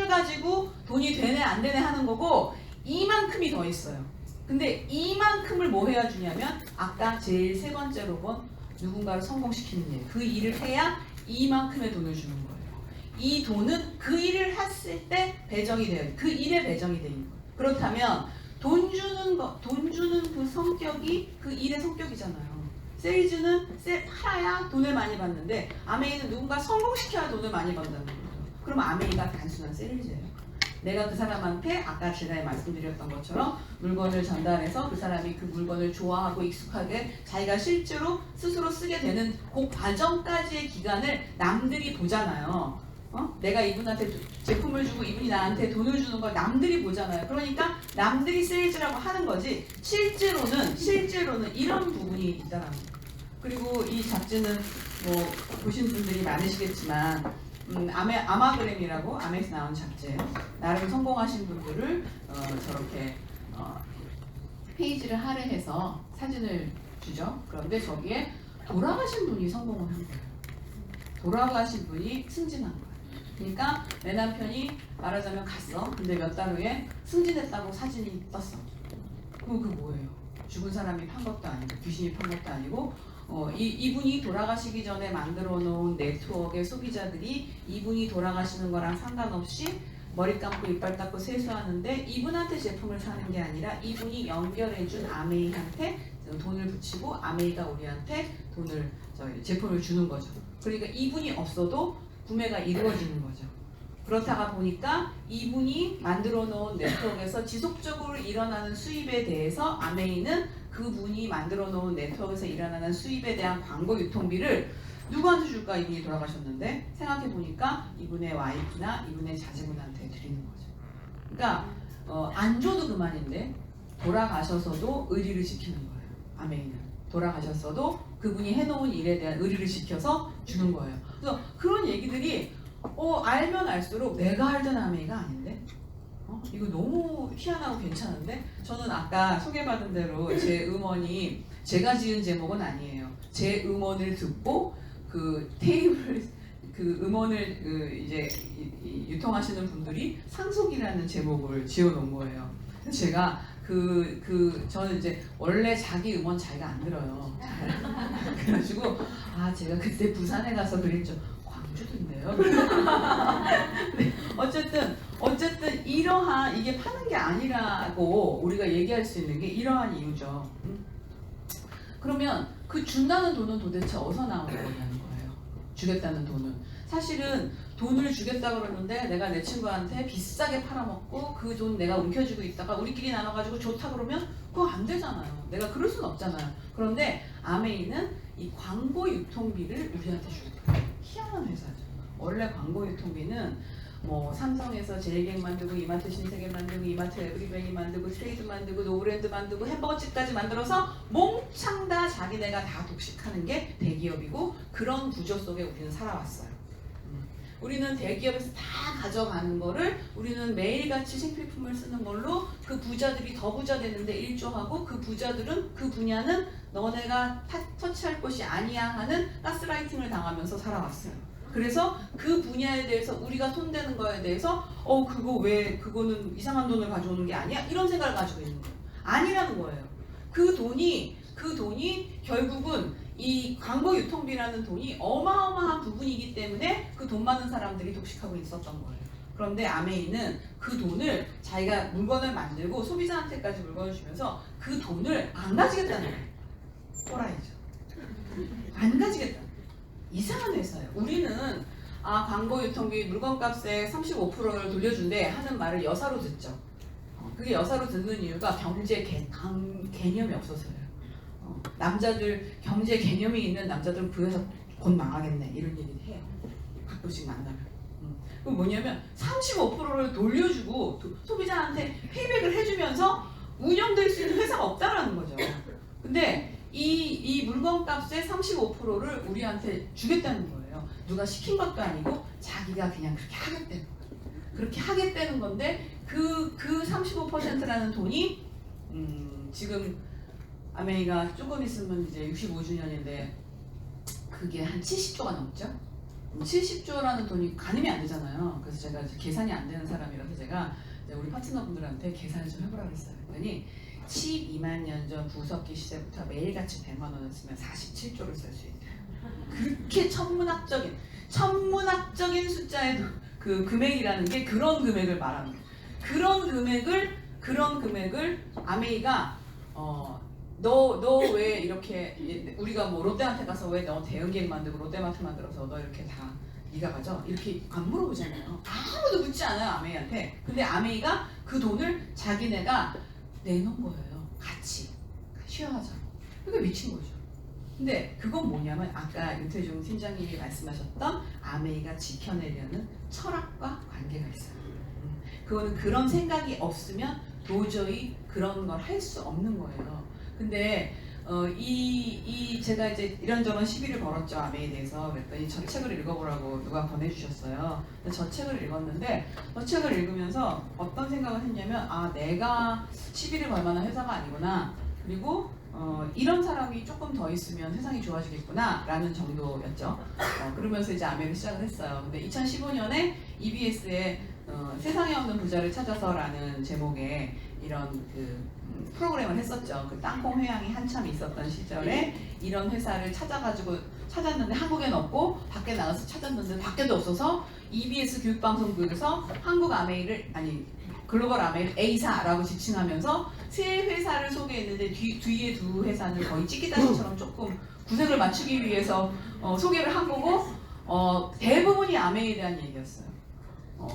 [SPEAKER 1] 가지고 돈이 되네 안 되네 하는 거고, 이만큼이 더 있어요. 근데 이만큼을 뭐 해야 주냐면 아까 제일 세 번째로 본 누군가를 성공시키는 일, 그 일을 해야 이만큼의 돈을 주는 거예요. 이 돈은 그 일을 했을 때 배정이 돼요. 그 일에 배정이 되어 있는 거예요. 그렇다면 돈 주는 그 성격이 그 일의 성격이잖아요. 세일즈는 팔아야 돈을 많이 받는데 아메이는 누군가 성공시켜야 돈을 많이 받는다는 거예요. 그럼 아메이가 단순한 세일즈예요. 내가 그 사람한테 아까 제가 말씀드렸던 것처럼 물건을 전달해서 그 사람이 그 물건을 좋아하고 익숙하게 자기가 실제로 스스로 쓰게 되는 그 과정까지의 기간을 남들이 보잖아요. 내가 이분한테 제품을 주고 이분이 나한테 돈을 주는 걸 남들이 보잖아요. 그러니까 남들이 세일즈라고 하는 거지 실제로는 이런 부분이 있다라는 거예요. 그리고 이 잡지는 뭐 보신 분들이 많으시겠지만 아마그램이라고 아메에서 나온 잡지예요. 나름 성공하신 분들을 저렇게 페이지를 할애해서 사진을 주죠. 그런데 저기에 돌아가신 분이 성공을 한 거예요. 돌아가신 분이 승진한 거예요. 그러니까 내 남편이 말하자면 갔어. 근데 몇 달 후에 승진했다고 사진이 떴어. 그럼 그 뭐예요? 죽은 사람이 판 것도 아니고 귀신이 판 것도 아니고 이분이 돌아가시기 전에 만들어 놓은 네트워크의 소비자들이 이분이 돌아가시는 거랑 상관없이 머리 감고 이빨 닦고 세수하는데 이분한테 제품을 사는 게 아니라 이분이 연결해준 아메이한테 돈을 붙이고 아메이가 우리한테 제품을 주는 거죠. 그러니까 이분이 없어도 구매가 이루어지는 거죠. 그렇다가 보니까 이분이 만들어 놓은 네트워크에서 지속적으로 일어나는 수입에 대해서 아메이는 그분이 만들어 놓은 네트워크에서 일어나는 수입에 대한 광고 유통비를 누구한테 줄까? 이분이 돌아가셨는데 생각해 보니까 이분의 와이프나 이분의 자제분한테 드리는 거죠. 그러니까 안 줘도 그만인데 돌아가셔서도 의리를 지키는 거예요. 아메이는 돌아가셨어도 그분이 해놓은 일에 대한 의리를 지켜서 주는 거예요. 그래서 그런 얘기들이 알면 알수록 내가 알던 아메이가 아닌데 이거 너무 희한하고 괜찮은데 저는 아까 소개받은 대로 제 음원이 제가 지은 제목은 아니에요. 제 음원을 듣고 그 테이블 그 음원을 이제 유통하시는 분들이 상속이라는 제목을 지어놓은 거예요. 제가 저는 이제 원래 자기 음원 자기가 안 들어요. 그래가지고 제가 그때 부산에 가서 그랬죠. 광주던데요. 네, 어쨌든 이러한 이게 파는 게 아니라고 우리가 얘기할 수 있는 게 이러한 이유죠. 그러면 그 준다는 돈은 도대체 어디서 나오는 거냐는 거예요. 주겠다는 돈은 사실은 돈을 주겠다 그러는데 내가 내 친구한테 비싸게 팔아먹고 그 돈 내가 움켜쥐고 있다가 우리끼리 나눠가지고 좋다 그러면 그거 안 되잖아요. 내가 그럴 순 없잖아요. 그런데 아메이는 이 광고 유통비를 우리한테 주는 거예요. 희한한 회사죠. 원래 광고 유통비는 뭐 삼성에서 제일객 만들고 이마트 신세계 만들고 이마트 에브리뱅이 만들고 트레이드 만들고 노브랜드 만들고 햄버거집까지 만들어서 몽창 다 자기네가 다 독식하는 게 대기업이고 그런 구조 속에 우리는 살아왔어요. 우리는 대기업에서 다 가져가는 거를 우리는 매일같이 생필품을 쓰는 걸로 그 부자들이 더 부자 되는데 일조하고 그 부자들은 그 분야는 너네가 터치할 곳이 아니야 하는 가스라이팅을 당하면서 살아왔어요. 그래서 그 분야에 대해서 우리가 손대는 거에 대해서 그거는 이상한 돈을 가져오는 게 아니야? 이런 생각을 가지고 있는 거예요. 아니라는 거예요. 그 돈이 결국은 이 광고 유통비라는 돈이 어마어마한 부분이기 때문에 그 돈 많은 사람들이 독식하고 있었던 거예요. 그런데 아메이는 그 돈을 자기가 물건을 만들고 소비자한테까지 물건을 주면서 그 돈을 안 가지겠다는 거예요. 또라이죠. 안 가지겠다. 이상한 회사예요. 우리는 광고 유통비 물건값의 35%를 돌려준대 하는 말을 여사로 듣죠. 그게 여사로 듣는 이유가 경제 개념이 없어서예요. 남자들 경제 개념이 있는 남자들은 그 회사 곧 망하겠네 이런 얘기를 해요. 가끔씩 만나면. 그럼 뭐냐면 35%를 돌려주고 소비자한테 페이백을 해주면서 운영될 수 있는 회사가 없다라는 거죠. 근데 이 물건값의 35%를 우리한테 주겠다는 거예요. 누가 시킨 것도 아니고 자기가 그냥 그렇게 하겠다는 거예요. 그렇게 하겠다는 건데 그 35%라는 돈이 지금 아메이가 조금 있으면 이제 65주년인데 그게 한 70조가 넘죠? 70조라는 돈이 가늠이 안 되잖아요. 그래서 제가 계산이 안 되는 사람이라서 제가 우리 파트너분들한테 계산을 좀 해보라고 했어요. 그랬더니 12만 년 전 구석기 시대부터 매일같이 100만 원을 쓰면 47조를 쓸 수 있대요. 그렇게 천문학적인 숫자의 그 금액이라는 게 그런 금액을 말하는 거예요. 그런 금액을 아메이가 너 왜 이렇게 우리가 뭐 롯데한테 가서 왜 너 대형기획 만들고 롯데마트 만들어서 너 이렇게 다 네가 가져 이렇게 안 물어보잖아요. 아무도 묻지 않아요 아메이한테. 근데 아메이가 그 돈을 자기네가 내놓은 거예요. 같이 쉐어하자고. 그러니까 미친 거죠. 근데 그건 뭐냐면 아까 윤태중 팀장님이 말씀하셨던 아메이가 지켜내려는 철학과 관계가 있어요. 그거는 그런 생각이 없으면 도저히 그런 걸 할 수 없는 거예요. 근데 제가 이제 이런저런 시비를 걸었죠 아메이에 대해서. 그랬더니 저 책을 읽어보라고 누가 보내주셨어요. 저 책을 읽었는데 저 책을 읽으면서 어떤 생각을 했냐면 아 내가 시비를 걸 만한 회사가 아니구나. 그리고 이런 사람이 조금 더 있으면 세상이 좋아지겠구나 라는 정도였죠. 그러면서 이제 아메이를 시작을 했어요. 근데 2015년에 EBS에 세상에 없는 부자를 찾아서 라는 제목의 이런 프로그램을 했었죠. 그 땅콩 회항이 한참 있었던 시절에 이런 회사를 찾았는데 한국엔 없고 밖에 나가서 찾았는데 밖에도 없어서 EBS 교육방송국에서 한국 아메이를 글로벌 아메이를 A사라고 지칭하면서 세 회사를 소개했는데 뒤에 두 회사는 거의 찍기다시처럼 조금 구색을 맞추기 위해서 소개를 한 거고 대부분이 아메이에 대한 얘기였어요.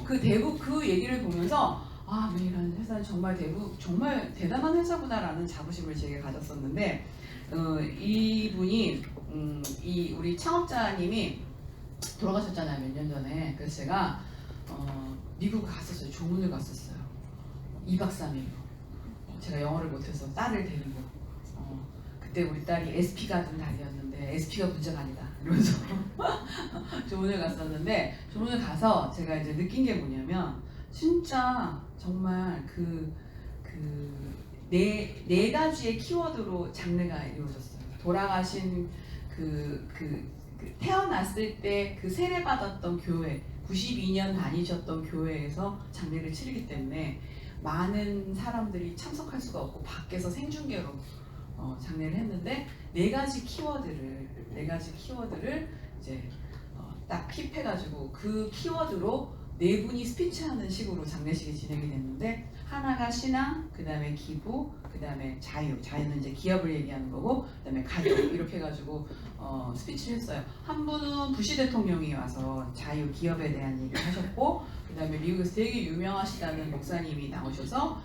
[SPEAKER 1] 그 얘기를 보면서 아, 아메이라는 회사는 정말 대단한 회사구나라는 자부심을 제게 가졌었는데 이분이 우리 창업자님이 돌아가셨잖아요 몇 년 전에. 그래서 제가 미국 갔었어요. 조문을 갔었어요. 2박 3일로. 제가 영어를 못해서 딸을 데리고 그때 우리 딸이 SP 가던 달이었는데 SP가 문제가 아니다 이러면서 조문을 갔었는데 조문을 가서 제가 이제 느낀 게 뭐냐면 진짜 정말 네 가지의 키워드로 장르가 이루어졌어요. 돌아가신 태어났을 때 그 세례받았던 교회 92년 다니셨던 교회에서 장례를 치르기 때문에 많은 사람들이 참석할 수가 없고 밖에서 생중계로 장례를 했는데 네 가지 키워드를 이제 딱 킵해가지고 그 키워드로 네 분이 스피치하는 식으로 장례식이 진행이 됐는데 하나가 신앙, 그 다음에 기부, 그 다음에 자유는 이제 기업을 얘기하는 거고, 그 다음에 가족 이렇게 해가지고 스피치를 했어요. 한 분은 부시 대통령이 와서 자유, 기업에 대한 얘기를 하셨고, 그 다음에 미국에서 되게 유명하시다는 목사님이 나오셔서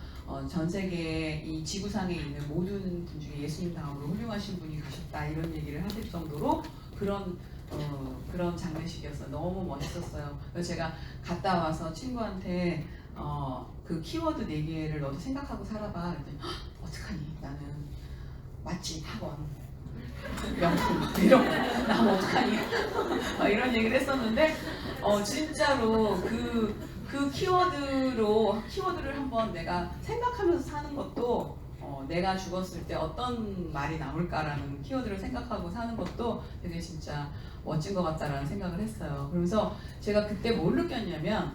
[SPEAKER 1] 전 세계 이 지구상에 있는 모든 분 중에 예수님 다음으로 훌륭하신 분이 가셨다 이런 얘기를 하실 정도로 그런 장례식이었어요. 너무 멋있었어요. 그래서 제가 갔다 와서 친구한테 그 키워드 4개를 너도 생각하고 살아봐. 그랬더니 어떡하니? 나는 맛집, 학원, 명품 이런 거 나면 어떡하니? 이런 얘기를 했었는데 진짜로 그 키워드를 한번 내가 생각하면서 사는 것도 내가 죽었을 때 어떤 말이 남을까라는 키워드를 생각하고 사는 것도 되게 진짜 멋진 것 같다라는 생각을 했어요. 그러면서 제가 그때 뭘 느꼈냐면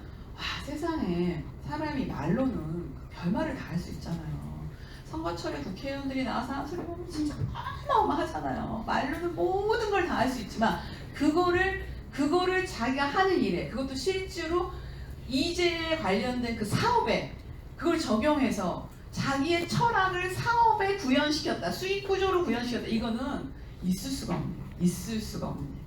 [SPEAKER 1] 세상에 사람이 말로는 별말을 다 할 수 있잖아요. 선거철에 국회의원들이 나와서 하는 소리 보면 진짜 어마어마하잖아요. 말로는 모든 걸 다 할 수 있지만 그거를 자기가 하는 일에, 그것도 실제로 이재에 관련된 그 사업에 그걸 적용해서 자기의 철학을 사업에 구현시켰다, 수익 구조로 구현시켰다. 이거는 있을 수가 없는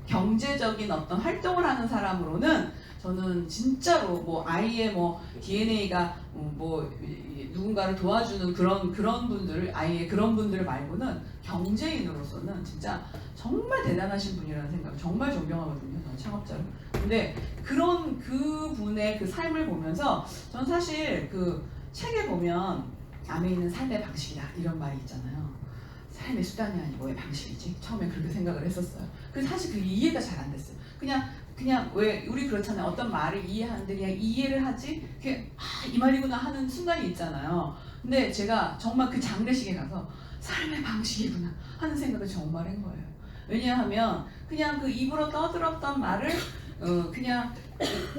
[SPEAKER 1] 경제적인 어떤 활동을 하는 사람으로는 저는 진짜로 아이의 DNA가 누군가를 도와주는 그런 분들, 아이의 그런 분들 말고는 경제인으로서는 진짜 정말 대단하신 분이라는 생각, 정말 존경하거든요. 저는 창업자를. 근데 그분의 그 삶을 보면서 저는 사실 그 책에 보면 아메이는 삶의 방식이다 이런 말이 있잖아요. 삶의 수단이 아니고 왜 방식이지? 처음에 그렇게 생각을 했었어요. 그래서 사실 그게 이해가 잘 안 됐어요. 그냥 왜 우리 그렇잖아요. 어떤 말을 이해하는데 그냥 이해를 하지 그게 이 말이구나 하는 순간이 있잖아요. 근데 제가 정말 그 장례식에 가서 삶의 방식이구나 하는 생각을 정말 한 거예요. 왜냐하면 그냥 그 입으로 떠들었던 말을 그냥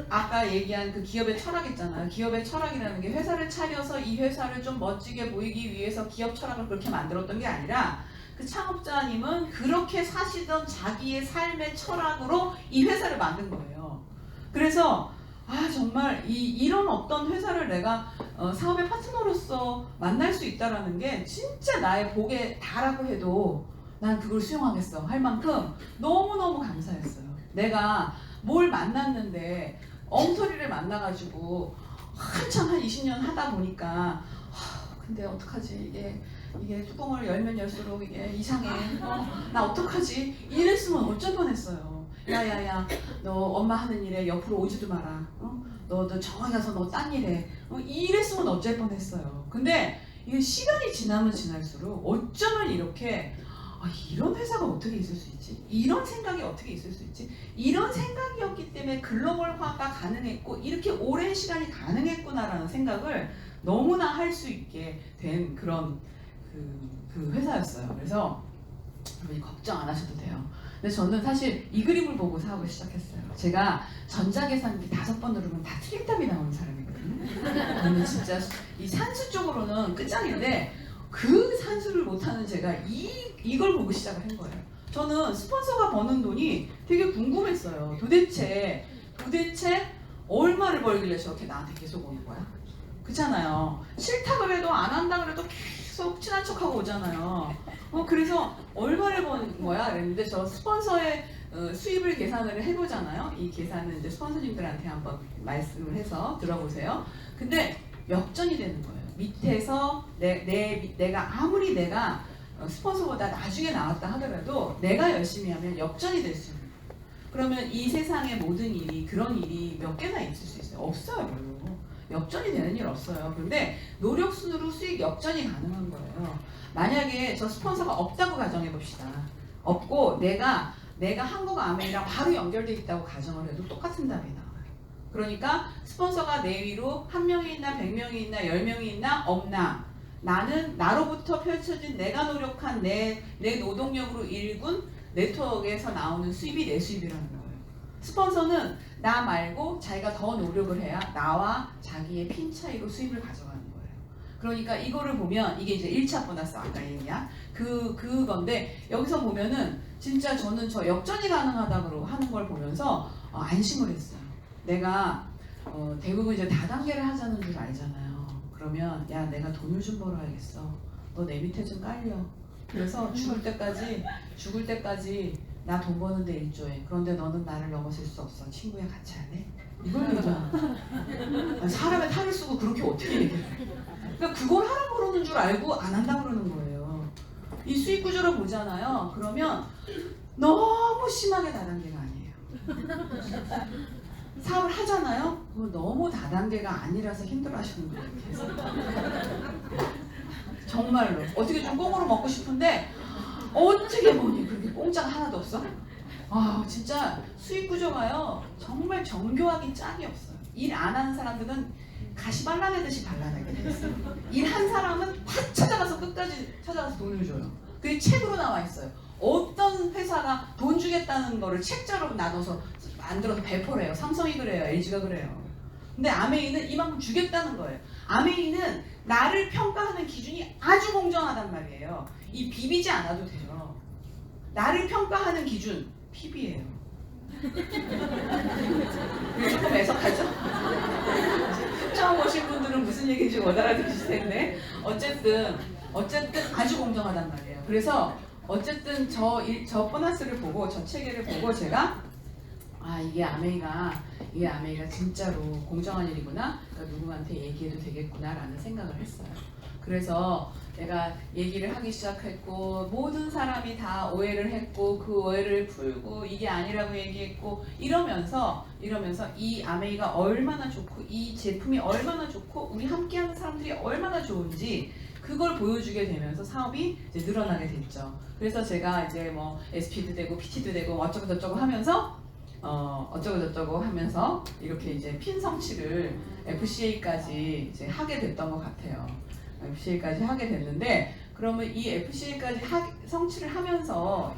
[SPEAKER 1] 아까 얘기한 그 기업의 철학 있잖아요. 기업의 철학이라는 게 회사를 차려서 이 회사를 좀 멋지게 보이기 위해서 기업 철학을 그렇게 만들었던 게 아니라 그 창업자님은 그렇게 사시던 자기의 삶의 철학으로 이 회사를 만든 거예요. 그래서 정말 이런 어떤 회사를 내가 사업의 파트너로서 만날 수 있다라는 게 진짜 나의 복에 다라고 해도 난 그걸 수용하겠어 할 만큼 너무너무 감사했어요. 내가 뭘 만났는데 엉터리를 만나가지고 한참 한 20년 하다 보니까 근데 어떡하지 이게 뚜껑을 열면 열수록 이게 이상해. 나 어떡하지? 이랬으면 어쩔 뻔했어요. 야야야, 너 엄마 하는 일에 옆으로 오지도 마라. 너 정원 가서 너 딴 일해. 이랬으면 어쩔 뻔했어요. 근데 이게 시간이 지나면 지날수록 어쩌면 이렇게 이런 회사가 어떻게 있을 수 있지? 이런 생각이 어떻게 있을 수 있지? 이런 생각이었기 때문에 글로벌화가 가능했고 이렇게 오랜 시간이 가능했구나라는 생각을 너무나 할 수 있게 된 그런 그 회사였어요. 그래서 여러분이 걱정 안 하셔도 돼요. 근데 저는 사실 이 그림을 보고 사업을 시작했어요. 제가 전자계산기 5번 누르면 다 틀린 답이 나오는 사람이거든요. 저는 진짜 이 산수 쪽으로는 끝장인데 그 산수를 못하는 제가 이걸 보고 시작을 한 거예요. 저는 스폰서가 버는 돈이 되게 궁금했어요. 도대체 얼마를 벌길래 저렇게 나한테 계속 오는 거야? 그렇잖아요. 싫다 그래도 안 한다 그래도 계속 친한 척하고 오잖아요. 그래서 얼마를 버는 거야? 그랬는데 저 스폰서의 수입을 계산을 해보잖아요. 이 계산은 이제 스폰서님들한테 한번 말씀을 해서 들어보세요. 근데 역전이 되는 거예요. 밑에서 내가 아무리 내가 스폰서보다 나중에 나왔다 하더라도 내가 열심히 하면 역전이 될 수 있는 거예요. 그러면 이 세상의 모든 일이 그런 일이 몇 개나 있을 수 있어요? 없어요, 별로. 역전이 되는 일 없어요. 그런데 노력순으로 수익 역전이 가능한 거예요. 만약에 저 스폰서가 없다고 가정해 봅시다. 없고 내가 한국 아메이랑 바로 연결돼 있다고 가정을 해도 똑같은 답이 나와요. 그러니까 스폰서가 내 위로 1명이 있나 100명이 있나 10명이 있나 없나 나는 나로부터 펼쳐진 내가 노력한 내 노동력으로 일군 네트워크에서 나오는 수입이 내 수입이라는 거예요. 스폰서는 나 말고 자기가 더 노력을 해야 나와 자기의 핀 차이로 수입을 가져가는 거예요. 그러니까 이거를 보면 이게 이제 1차 보너스 아까 얘기한 그건데 여기서 보면은 진짜 저는 저 역전이 가능하다고 하는 걸 보면서 안심을 했어요. 내가 대부분 이제 다단계를 하자는 줄 알잖아요. 그러면 야 내가 돈을 좀 벌어야겠어. 너 내 밑에 좀 깔려. 그래서 죽을 때까지 나 돈 버는데 일조해. 그런데 너는 나를 넘어설 수 없어. 친구야 같이 할래? 이걸 얘기하는 사람의 탈을 쓰고 그렇게 어떻게 얘기해? 그러니까 그걸 하라고 그러는 줄 알고 안 한다고 그러는 거예요. 이 수익 구조를 보잖아요. 그러면 너무 심하게 다단계가 아니에요. 사업을 하잖아요. 그건 너무 다단계가 아니라서 힘들어하시는 거예요. 정말로 어떻게 좀 꽁으로 먹고 싶은데 어떻게 보니 그렇게 공짜가 하나도 없어? 진짜 수익 구조가요 정말 정교하기 짝이 없어요. 일 안 하는 사람들은 가시 발라내듯이 발라내게 돼 있어요. 일 한 사람은 다 찾아가서 끝까지 찾아가서 돈을 줘요. 그게 책으로 나와 있어요. 어떤 회사가 돈 주겠다는 거를 책자로 나눠서 만들어서 배포를 해요. 삼성이 그래요. LG가 그래요. 근데 아메이는 이만큼 주겠다는 거예요. 아메이는 나를 평가하는 기준이 아주 공정하단 말이에요. 이 비비지 않아도 돼요. 나를 평가하는 기준 PB예요. 조금 애석하죠? 처음 오신 분들은 무슨 얘기인지 못 알아들으실 텐데 어쨌든 아주 공정하단 말이에요. 그래서 어쨌든 저 보너스를 보고 저 체계를 보고 제가 이게 아메이가 진짜로 공정한 일이구나. 그러니까 누구한테 얘기해도 되겠구나라는 생각을 했어요. 그래서 내가 얘기를 하기 시작했고 모든 사람이 다 오해를 했고 그 오해를 풀고 이게 아니라고 얘기했고 이러면서 이 아메이가 얼마나 좋고 이 제품이 얼마나 좋고 우리 함께하는 사람들이 얼마나 좋은지 그걸 보여주게 되면서 사업이 이제 늘어나게 됐죠. 그래서 제가 이제 뭐 SP도 되고 PT도 되고 어쩌고 저쩌고 하면서 이렇게 이제 핀 성취를 FCA까지 이제 하게 됐던 것 같아요. FCA까지 하게 됐는데 그러면 이 FCA까지 성취를 하면서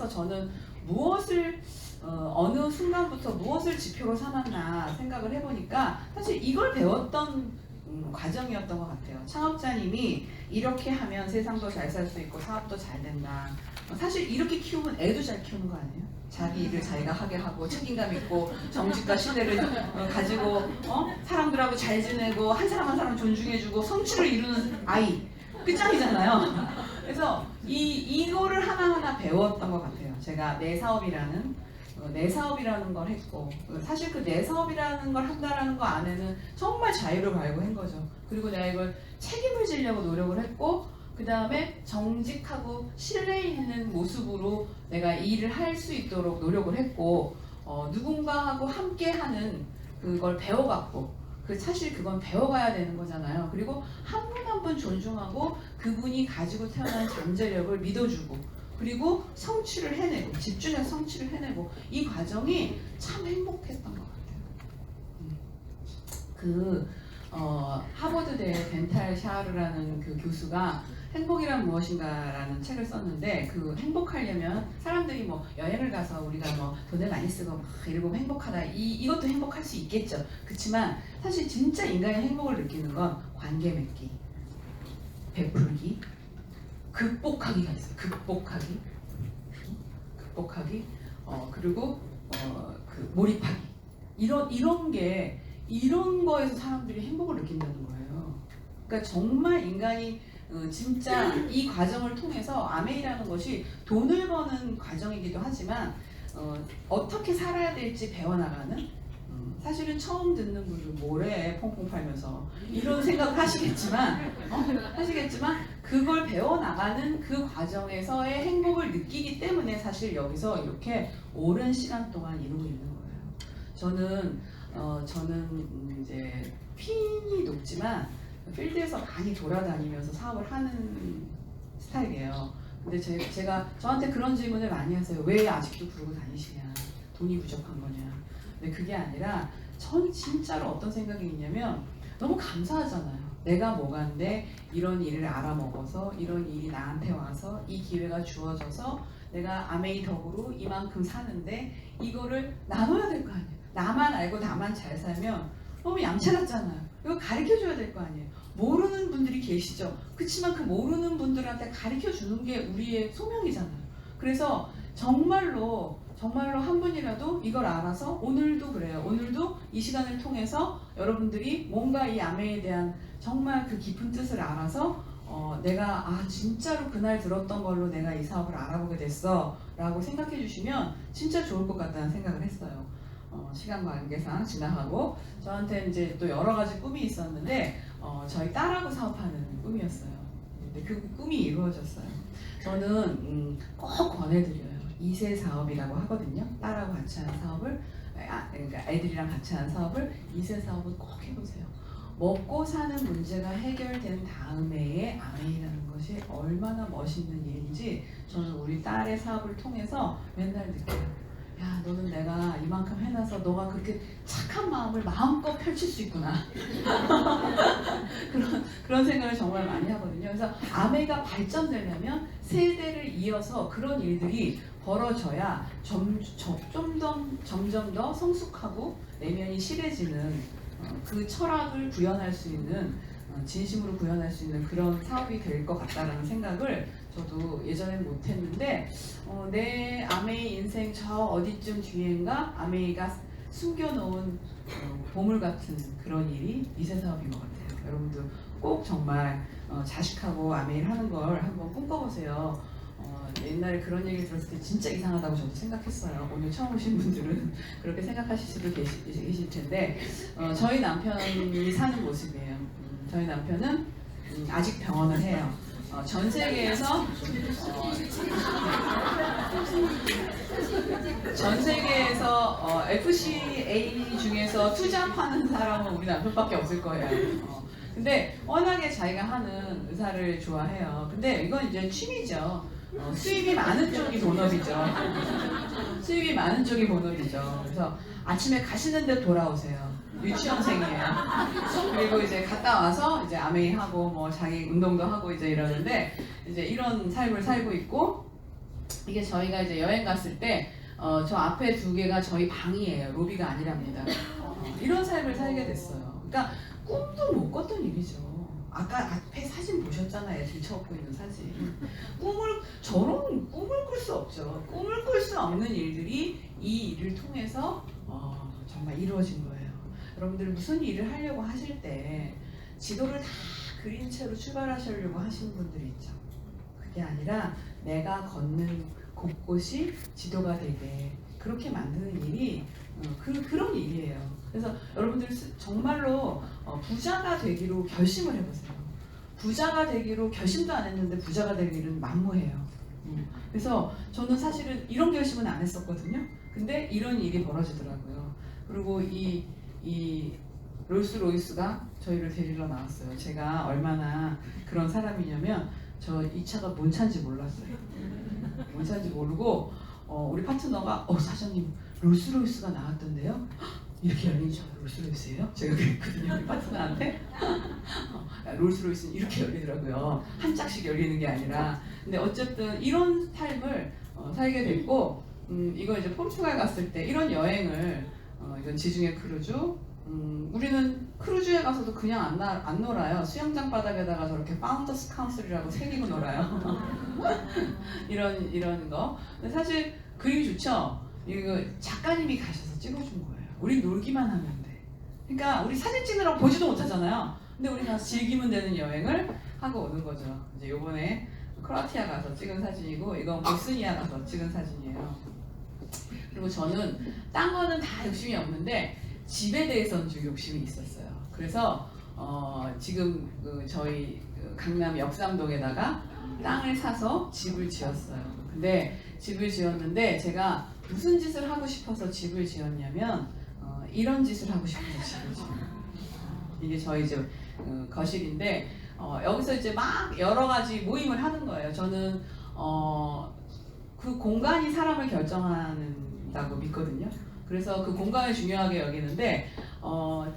[SPEAKER 1] 저는 무엇을 어느 순간부터 무엇을 지표로 삼았나 생각을 해보니까 사실 이걸 배웠던 과정이었던 것 같아요. 창업자님이 이렇게 하면 세상도 잘 살 수 있고 사업도 잘 된다. 사실 이렇게 키우면 애도 잘 키우는 거 아니에요? 자기 일을 자기가 하게 하고 책임감 있고 정직과 신뢰를 가지고 사람들하고 잘 지내고 한 사람 한 사람 존중해주고 성취를 이루는 아이 끝장이잖아요. 그래서 이거를 하나하나 배웠던 것 같아요. 제가 내 사업이라는 내 사업이라는 걸 했고, 사실 그 내 사업이라는 걸 한다라는 거 안에는 정말 자유를 발휘한 거죠. 그리고 내가 이걸 책임을 지려고 노력을 했고, 그 다음에 정직하고 신뢰 있는 모습으로 내가 일을 할 수 있도록 노력을 했고, 누군가하고 함께하는 그걸 배워갔고, 사실 그건 배워가야 되는 거잖아요. 그리고 한 분 한 분 존중하고 그분이 가지고 태어난 잠재력을 믿어주고, 그리고 성취를 해내고, 집중해서 성취를 해내고, 이 과정이 참 행복했던 것 같아요. 하버드대 덴탈 샤르라는 그 교수가 행복이란 무엇인가라는 책을 썼는데, 그 행복하려면 사람들이 뭐 여행을 가서 우리가 뭐 돈을 많이 쓰고 막 이러고 행복하다, 이것도 행복할 수 있겠죠. 그렇지만 사실 진짜 인간의 행복을 느끼는 건 관계 맺기, 베풀기, 극복하기가 있어요. 극복하기, 그리고 그 몰입하기, 이런 거에서 사람들이 행복을 느낀다는 거예요. 그러니까 정말 인간이 진짜 이 과정을 통해서 아메이라는 것이 돈을 버는 과정이기도 하지만 어떻게 살아야 될지 배워나가는, 사실은 처음 듣는 분들 뭐래 퐁퐁 팔면서 이런 생각을 하시겠지만 그걸 배워나가는 그 과정에서의 행복을 느끼기 때문에 사실 여기서 이렇게 오랜 시간 동안 이루고 있는 거예요. 저는 이제 핀이 높지만 필드에서 많이 돌아다니면서 사업을 하는 스타일이에요. 근데 제가 저한테 그런 질문을 많이 하세요. 왜 아직도 그러고 다니시냐? 돈이 부족한 거냐? 근데 그게 아니라 전 진짜로 어떤 생각이 있냐면, 너무 감사하잖아요. 내가 뭐가인데 이런 일을 알아먹어서 이런 일이 나한테 와서 이 기회가 주어져서 내가 아메이 덕으로 이만큼 사는데 이거를 나눠야 될 거 아니에요. 나만 알고 나만 잘 살면 너무 얌체 같잖아요. 이거 가르쳐줘야 될 거 아니에요. 모르는 분들이 계시죠. 그렇지만 그 모르는 분들한테 가르쳐주는 게 우리의 소명이잖아요. 그래서 정말로 한 분이라도 이걸 알아서, 오늘도 그래요. 오늘도 이 시간을 통해서 여러분들이 뭔가 이 아메에 대한 정말 그 깊은 뜻을 알아서 내가 진짜로 그날 들었던 걸로 내가 이 사업을 알아보게 됐어 라고 생각해 주시면 진짜 좋을 것 같다는 생각을 했어요. 시간 관계상 지나가고, 저한테 이제 또 여러 가지 꿈이 있었는데 저희 딸하고 사업하는 꿈이었어요. 근데 그 꿈이 이루어졌어요. 저는 꼭 권해드려요. 2세 사업이라고 하거든요. 딸하고 같이 하는 사업을, 그러니까 애들이랑 같이 하는 사업을 2세 사업을 꼭 해보세요. 먹고 사는 문제가 해결된 다음에 아메이라는 것이 얼마나 멋있는 일인지 저는 우리 딸의 사업을 통해서 맨날 느껴요. 야, 너는 내가 이만큼 해놔서 너가 그렇게 착한 마음을 마음껏 펼칠 수 있구나. 그런 생각을 정말 많이 하거든요. 그래서 아메가 발전되려면 세대를 이어서 그런 일들이 벌어져야 점점 더 성숙하고 내면이 실해지는, 그 철학을 구현할 수 있는, 진심으로 구현할 수 있는 그런 사업이 될 것 같다라는 생각을 저도 예전엔 못했는데, 내 아메이 인생 저 어디쯤 뒤엔가 아메이가 숨겨놓은 보물 같은 그런 일이 2세 사업인 것 같아요. 여러분도 꼭 정말 자식하고 아메이를 하는 걸 한번 꿈꿔보세요. 옛날에 그런 얘기 들었을 때 진짜 이상하다고 저도 생각했어요. 오늘 처음 오신 분들은 그렇게 생각하실 수도 계실 텐데, 저희 남편이 사는 모습이에요. 저희 남편은 아직 병원을 해요. 전 세계에서 FCA 중에서 투잡하는 사람은 우리 남편밖에 없을 거예요. 근데 워낙에 자기가 하는 의사를 좋아해요. 근데 이건 이제 취미죠. 수입이 많은 쪽이 본업이죠. 그래서 아침에 가시는데 돌아오세요. 유치원생이에요. 그리고 이제 갔다 와서 이제 아메이 하고 뭐 자기 운동도 하고 이제 이러는데, 이제 이런 삶을 살고 있고, 이게 저희가 이제 여행 갔을 때 저 앞에 2개가 저희 방이에요. 로비가 아니랍니다. 이런 삶을 살게 됐어요. 그러니까 꿈도 못 꿨던 일이죠. 아까 앞에 사진 보셨잖아요. 들쳐업고 있는 사진. 저런 꿈을 꿀 수 없죠. 꿈을 꿀 수 없는 일들이 이 일을 통해서 정말 이루어진 거예요. 여러분들 무슨 일을 하려고 하실 때 지도를 다 그린 채로 출발하시려고 하시는 분들이 있죠. 그게 아니라 내가 걷는 곳곳이 지도가 되게, 그렇게 만드는 일이 그런 일이에요. 그래서 여러분들 정말로 부자가 되기로 결심을 해보세요. 부자가 되기로 결심도 안 했는데 부자가 될 일은 만무해요. 그래서 저는 사실은 이런 결심은 안 했었거든요. 근데 이런 일이 벌어지더라고요. 그리고 이 롤스로이스가 저희를 데리러 나왔어요. 제가 얼마나 그런 사람이냐면 저 이 차가 뭔 차인지 몰랐어요. 뭔 차인지 모르고 우리 파트너가 사장님 롤스로이스가 나왔던데요? 이렇게 열린 차가 롤스로이스예요? 제가 그랬거든요. 우리 파트너한테 롤스로이스는 이렇게 열리더라고요. 한 짝씩 열리는 게 아니라. 근데 어쨌든 이런 삶을 살게 됐고 이거 이제 포르투갈 갔을 때 이런 여행을 이건 지중해 크루즈 우리는 크루즈에 가서도 그냥 안 놀아요. 수영장 바닥에다가 저렇게 파운더스 카운슬이라고 새기고 놀아요. 이런 거. 근데 사실 그림이 좋죠? 이거 작가님이 가셔서 찍어준 거예요. 우리 놀기만 하면 돼. 그러니까 우리 사진 찍느라고 보지도 못하잖아요. 근데 우리 가서 즐기면 되는 여행을 하고 오는 거죠. 이제 요번에 크로아티아 가서 찍은 사진이고 이건 보스니아 가서 찍은 사진이에요. 그리고 저는 딴 거는 다 욕심이 없는데 집에 대해서는 좀 욕심이 있었어요. 그래서 지금 저희 강남 역삼동에다가 땅을 사서 집을 지었어요. 근데 집을 지었는데 제가 무슨 짓을 하고 싶어서 집을 지었냐면 이런 짓을 하고 싶어서 집을 지었어요. 이게 저희 집 거실인데 여기서 이제 막 여러 가지 모임을 하는 거예요. 저는 그 공간이 사람을 결정한다고 믿거든요. 그래서 그 공간을 중요하게 여기는데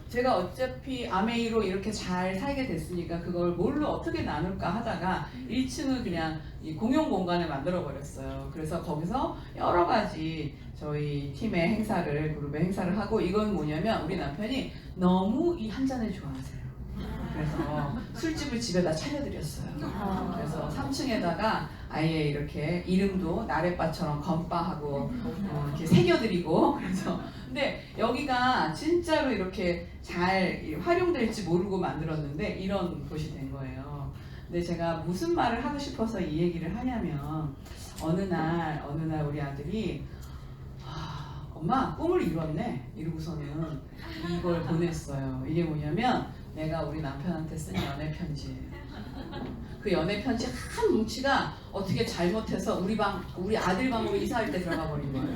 [SPEAKER 1] 제가 어차피 아메이로 이렇게 잘 살게 됐으니까 그걸 뭘로 어떻게 나눌까 하다가 1층을 그냥 이 공용 공간을 만들어 버렸어요. 그래서 거기서 여러 가지 저희 팀의 행사를 그룹의 행사를 하고 이건 뭐냐면 우리 남편이 너무 이 한 잔을 좋아하세요. 그래서 술집을 집에다 차려드렸어요. 그래서 3층에다가 아예 이렇게 이름도 나래바처럼 건바하고 이렇게 새겨드리고 그래서 근데 여기가 진짜로 이렇게 잘 활용될지 모르고 만들었는데 이런 곳이 된 거예요. 근데 제가 무슨 말을 하고 싶어서 이 얘기를 하냐면 어느 날 우리 아들이 엄마 꿈을 이뤘네 이러고서는 이걸 보냈어요. 이게 뭐냐면 내가 우리 남편한테 쓴 연애 편지예요. 그 연애 편지 한 뭉치가 어떻게 잘못해서 우리 아들 방으로 이사할 때 들어가 버린 거예요.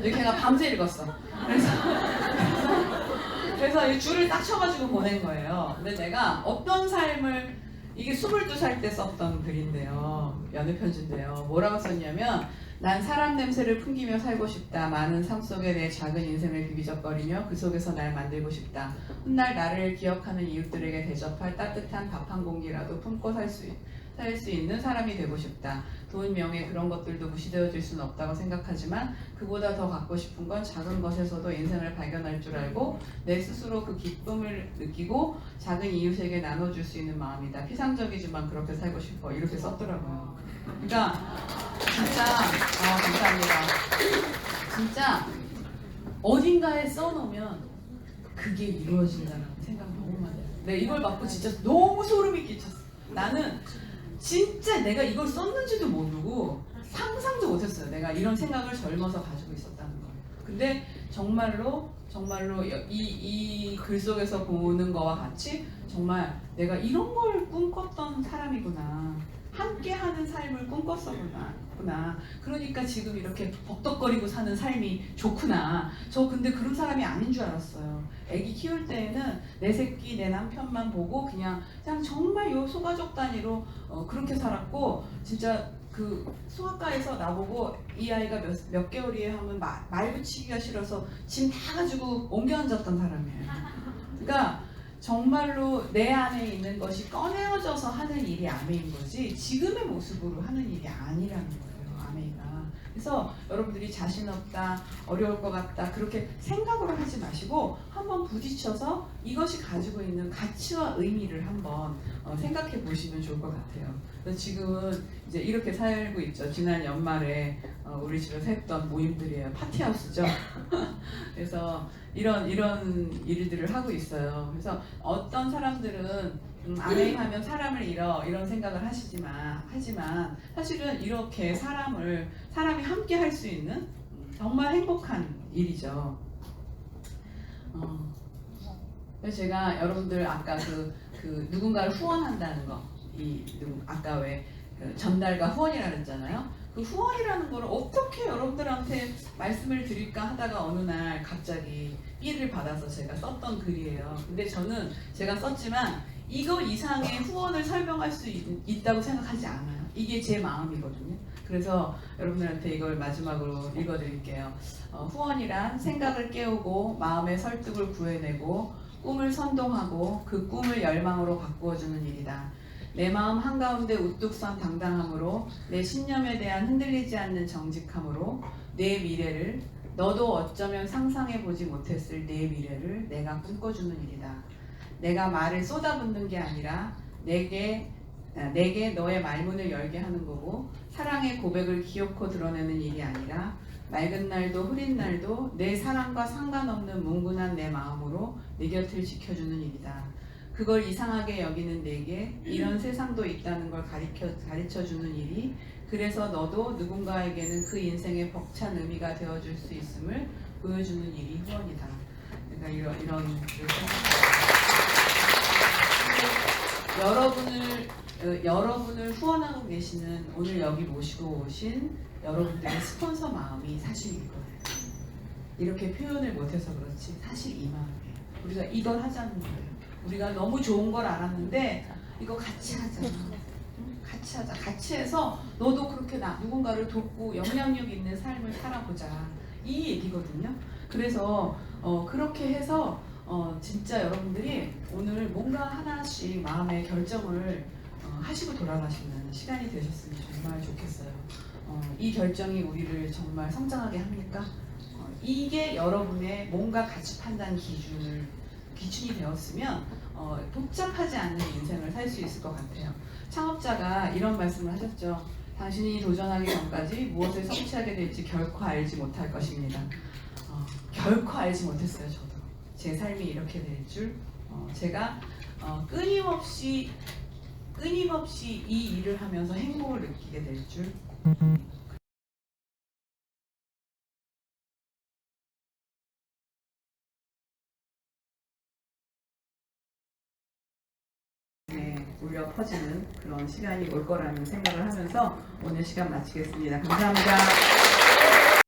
[SPEAKER 1] 이렇게 걔가 밤새 읽었어. 그래서 이 줄을 딱 쳐가지고 보낸 거예요. 근데 내가 어떤 삶을 이게 22살 때 썼던 글인데요. 연애 편지인데요. 뭐라고 썼냐면 난 사람 냄새를 풍기며 살고 싶다. 많은 삶 속에 내 작은 인생을 비비적거리며 그 속에서 날 만들고 싶다. 훗날 나를 기억하는 이웃들에게 대접할 따뜻한 밥 한 공기라도 품고 살 수 있는 사람이 되고 싶다. 돈, 명예 그런 것들도 무시되어질 수는 없다고 생각하지만 그보다 더 갖고 싶은 건 작은 것에서도 인생을 발견할 줄 알고 내 스스로 그 기쁨을 느끼고 작은 이웃에게 나눠줄 수 있는 마음이다. 피상적이지만 그렇게 살고 싶어. 이렇게 썼더라고요. 그러니까 진짜 감사합니다. 진짜 어딘가에 써놓으면 그게 이루어진다는 생각 너무 많이 해요. 내가 이걸 받고 진짜 너무 소름이 끼쳤어. 나는 진짜 내가 이걸 썼는지도 모르고 상상도 못했어요. 내가 이런 생각을 젊어서 가지고 있었다는 걸. 근데 정말로 이 글 속에서 보는 거와 같이 정말 내가 이런 걸 꿈꿨던 사람이구나. 함께하는 삶을 꿈꿨었구나. 그러니까 지금 이렇게 벅덕거리고 사는 삶이 좋구나. 저 근데 그런 사람이 아닌 줄 알았어요. 아기 키울 때에는 내 새끼, 내 남편만 보고 그냥 정말 요 소가족 단위로 그렇게 살았고 진짜 그 소아과에서 나보고 이 아이가 몇 개월이에요 하면 말 붙이기가 싫어서 짐 다 가지고 옮겨 앉았던 사람이에요. 그러니까 정말로 내 안에 있는 것이 꺼내어져서 하는 일이 아메인 거지 지금의 모습으로 하는 일이 아니라는 거예요. 아메이가. 그래서 여러분들이 자신 없다, 어려울 것 같다 그렇게 생각으로 하지 마시고 한번 부딪혀서 이것이 가지고 있는 가치와 의미를 한번 생각해 보시면 좋을 것 같아요. 그래서 지금은 이제 이렇게 살고 있죠. 지난 연말에 우리 집에서 했던 모임들이에요. 파티하우스죠. 그래서 이런 일들을 하고 있어요. 그래서 어떤 사람들은 아메이 하면 사람을 잃어 이런 생각을 하지만 사실은 이렇게 사람이 함께 할 수 있는 정말 행복한 일이죠. 그래서 제가 여러분들 아까 그 누군가를 후원한다는 거, 아까 왜 전달과 후원이라 그랬잖아요. 그 후원이라는 걸 어떻게 여러분들한테 말씀을 드릴까 하다가 어느 날 갑자기 삐를 받아서 제가 썼던 글이에요. 근데 저는 제가 썼지만 이거 이상의 후원을 설명할 수 있다고 생각하지 않아요. 이게 제 마음이거든요. 그래서 여러분들한테 이걸 마지막으로 읽어드릴게요. 후원이란 생각을 깨우고 마음의 설득을 구해내고 꿈을 선동하고 그 꿈을 열망으로 바꾸어주는 일이다. 내 마음 한가운데 우뚝 선 당당함으로 내 신념에 대한 흔들리지 않는 정직함으로 내 미래를 너도 어쩌면 상상해보지 못했을 내 미래를 내가 꿈꿔주는 일이다. 내가 말을 쏟아붓는 게 아니라 내게 너의 말문을 열게 하는 거고 사랑의 고백을 기어코 드러내는 일이 아니라 맑은 날도 흐린 날도 내 사랑과 상관없는 뭉근한 내 마음으로 내 곁을 지켜주는 일이다. 그걸 이상하게 여기는 내게 이런 세상도 있다는 걸 가르쳐주는 일이 그래서 너도 누군가에게는 그 인생의 벅찬 의미가 되어줄 수 있음을 보여주는 일이 후원이다. 그러니까 이런 여러분을 후원하고 계시는 오늘 여기 모시고 오신 여러분들의 스폰서 마음이 사실 이거예요. 이렇게 표현을 못해서 그렇지 사실 이 마음이에요. 우리가 이걸 하자는 거예요. 우리가 너무 좋은 걸 알았는데 이거 같이 하자. 같이 하자. 같이 해서 너도 그렇게 누군가를 돕고 영향력 있는 삶을 살아보자. 이 얘기거든요. 그래서 그렇게 해서 진짜 여러분들이 오늘 뭔가 하나씩 마음의 결정을 하시고 돌아가시는 시간이 되셨으면 정말 좋겠어요. 이 결정이 우리를 정말 성장하게 합니까? 이게 여러분의 뭔가 가치 판단 기준이 되었으면 복잡하지 않은 인생을 살 수 있을 것 같아요. 창업자가 이런 말씀을 하셨죠. 당신이 도전하기 전까지 무엇을 성취하게 될지 결코 알지 못할 것입니다. 결코 알지 못했어요. 저도 제 삶이 이렇게 될 줄. 제가 끊임없이 이 일을 하면서 행복을 느끼게 될 줄. 울려 퍼지는 그런 시간이 올 거라는 생각을 하면서 오늘 시간 마치겠습니다. 감사합니다.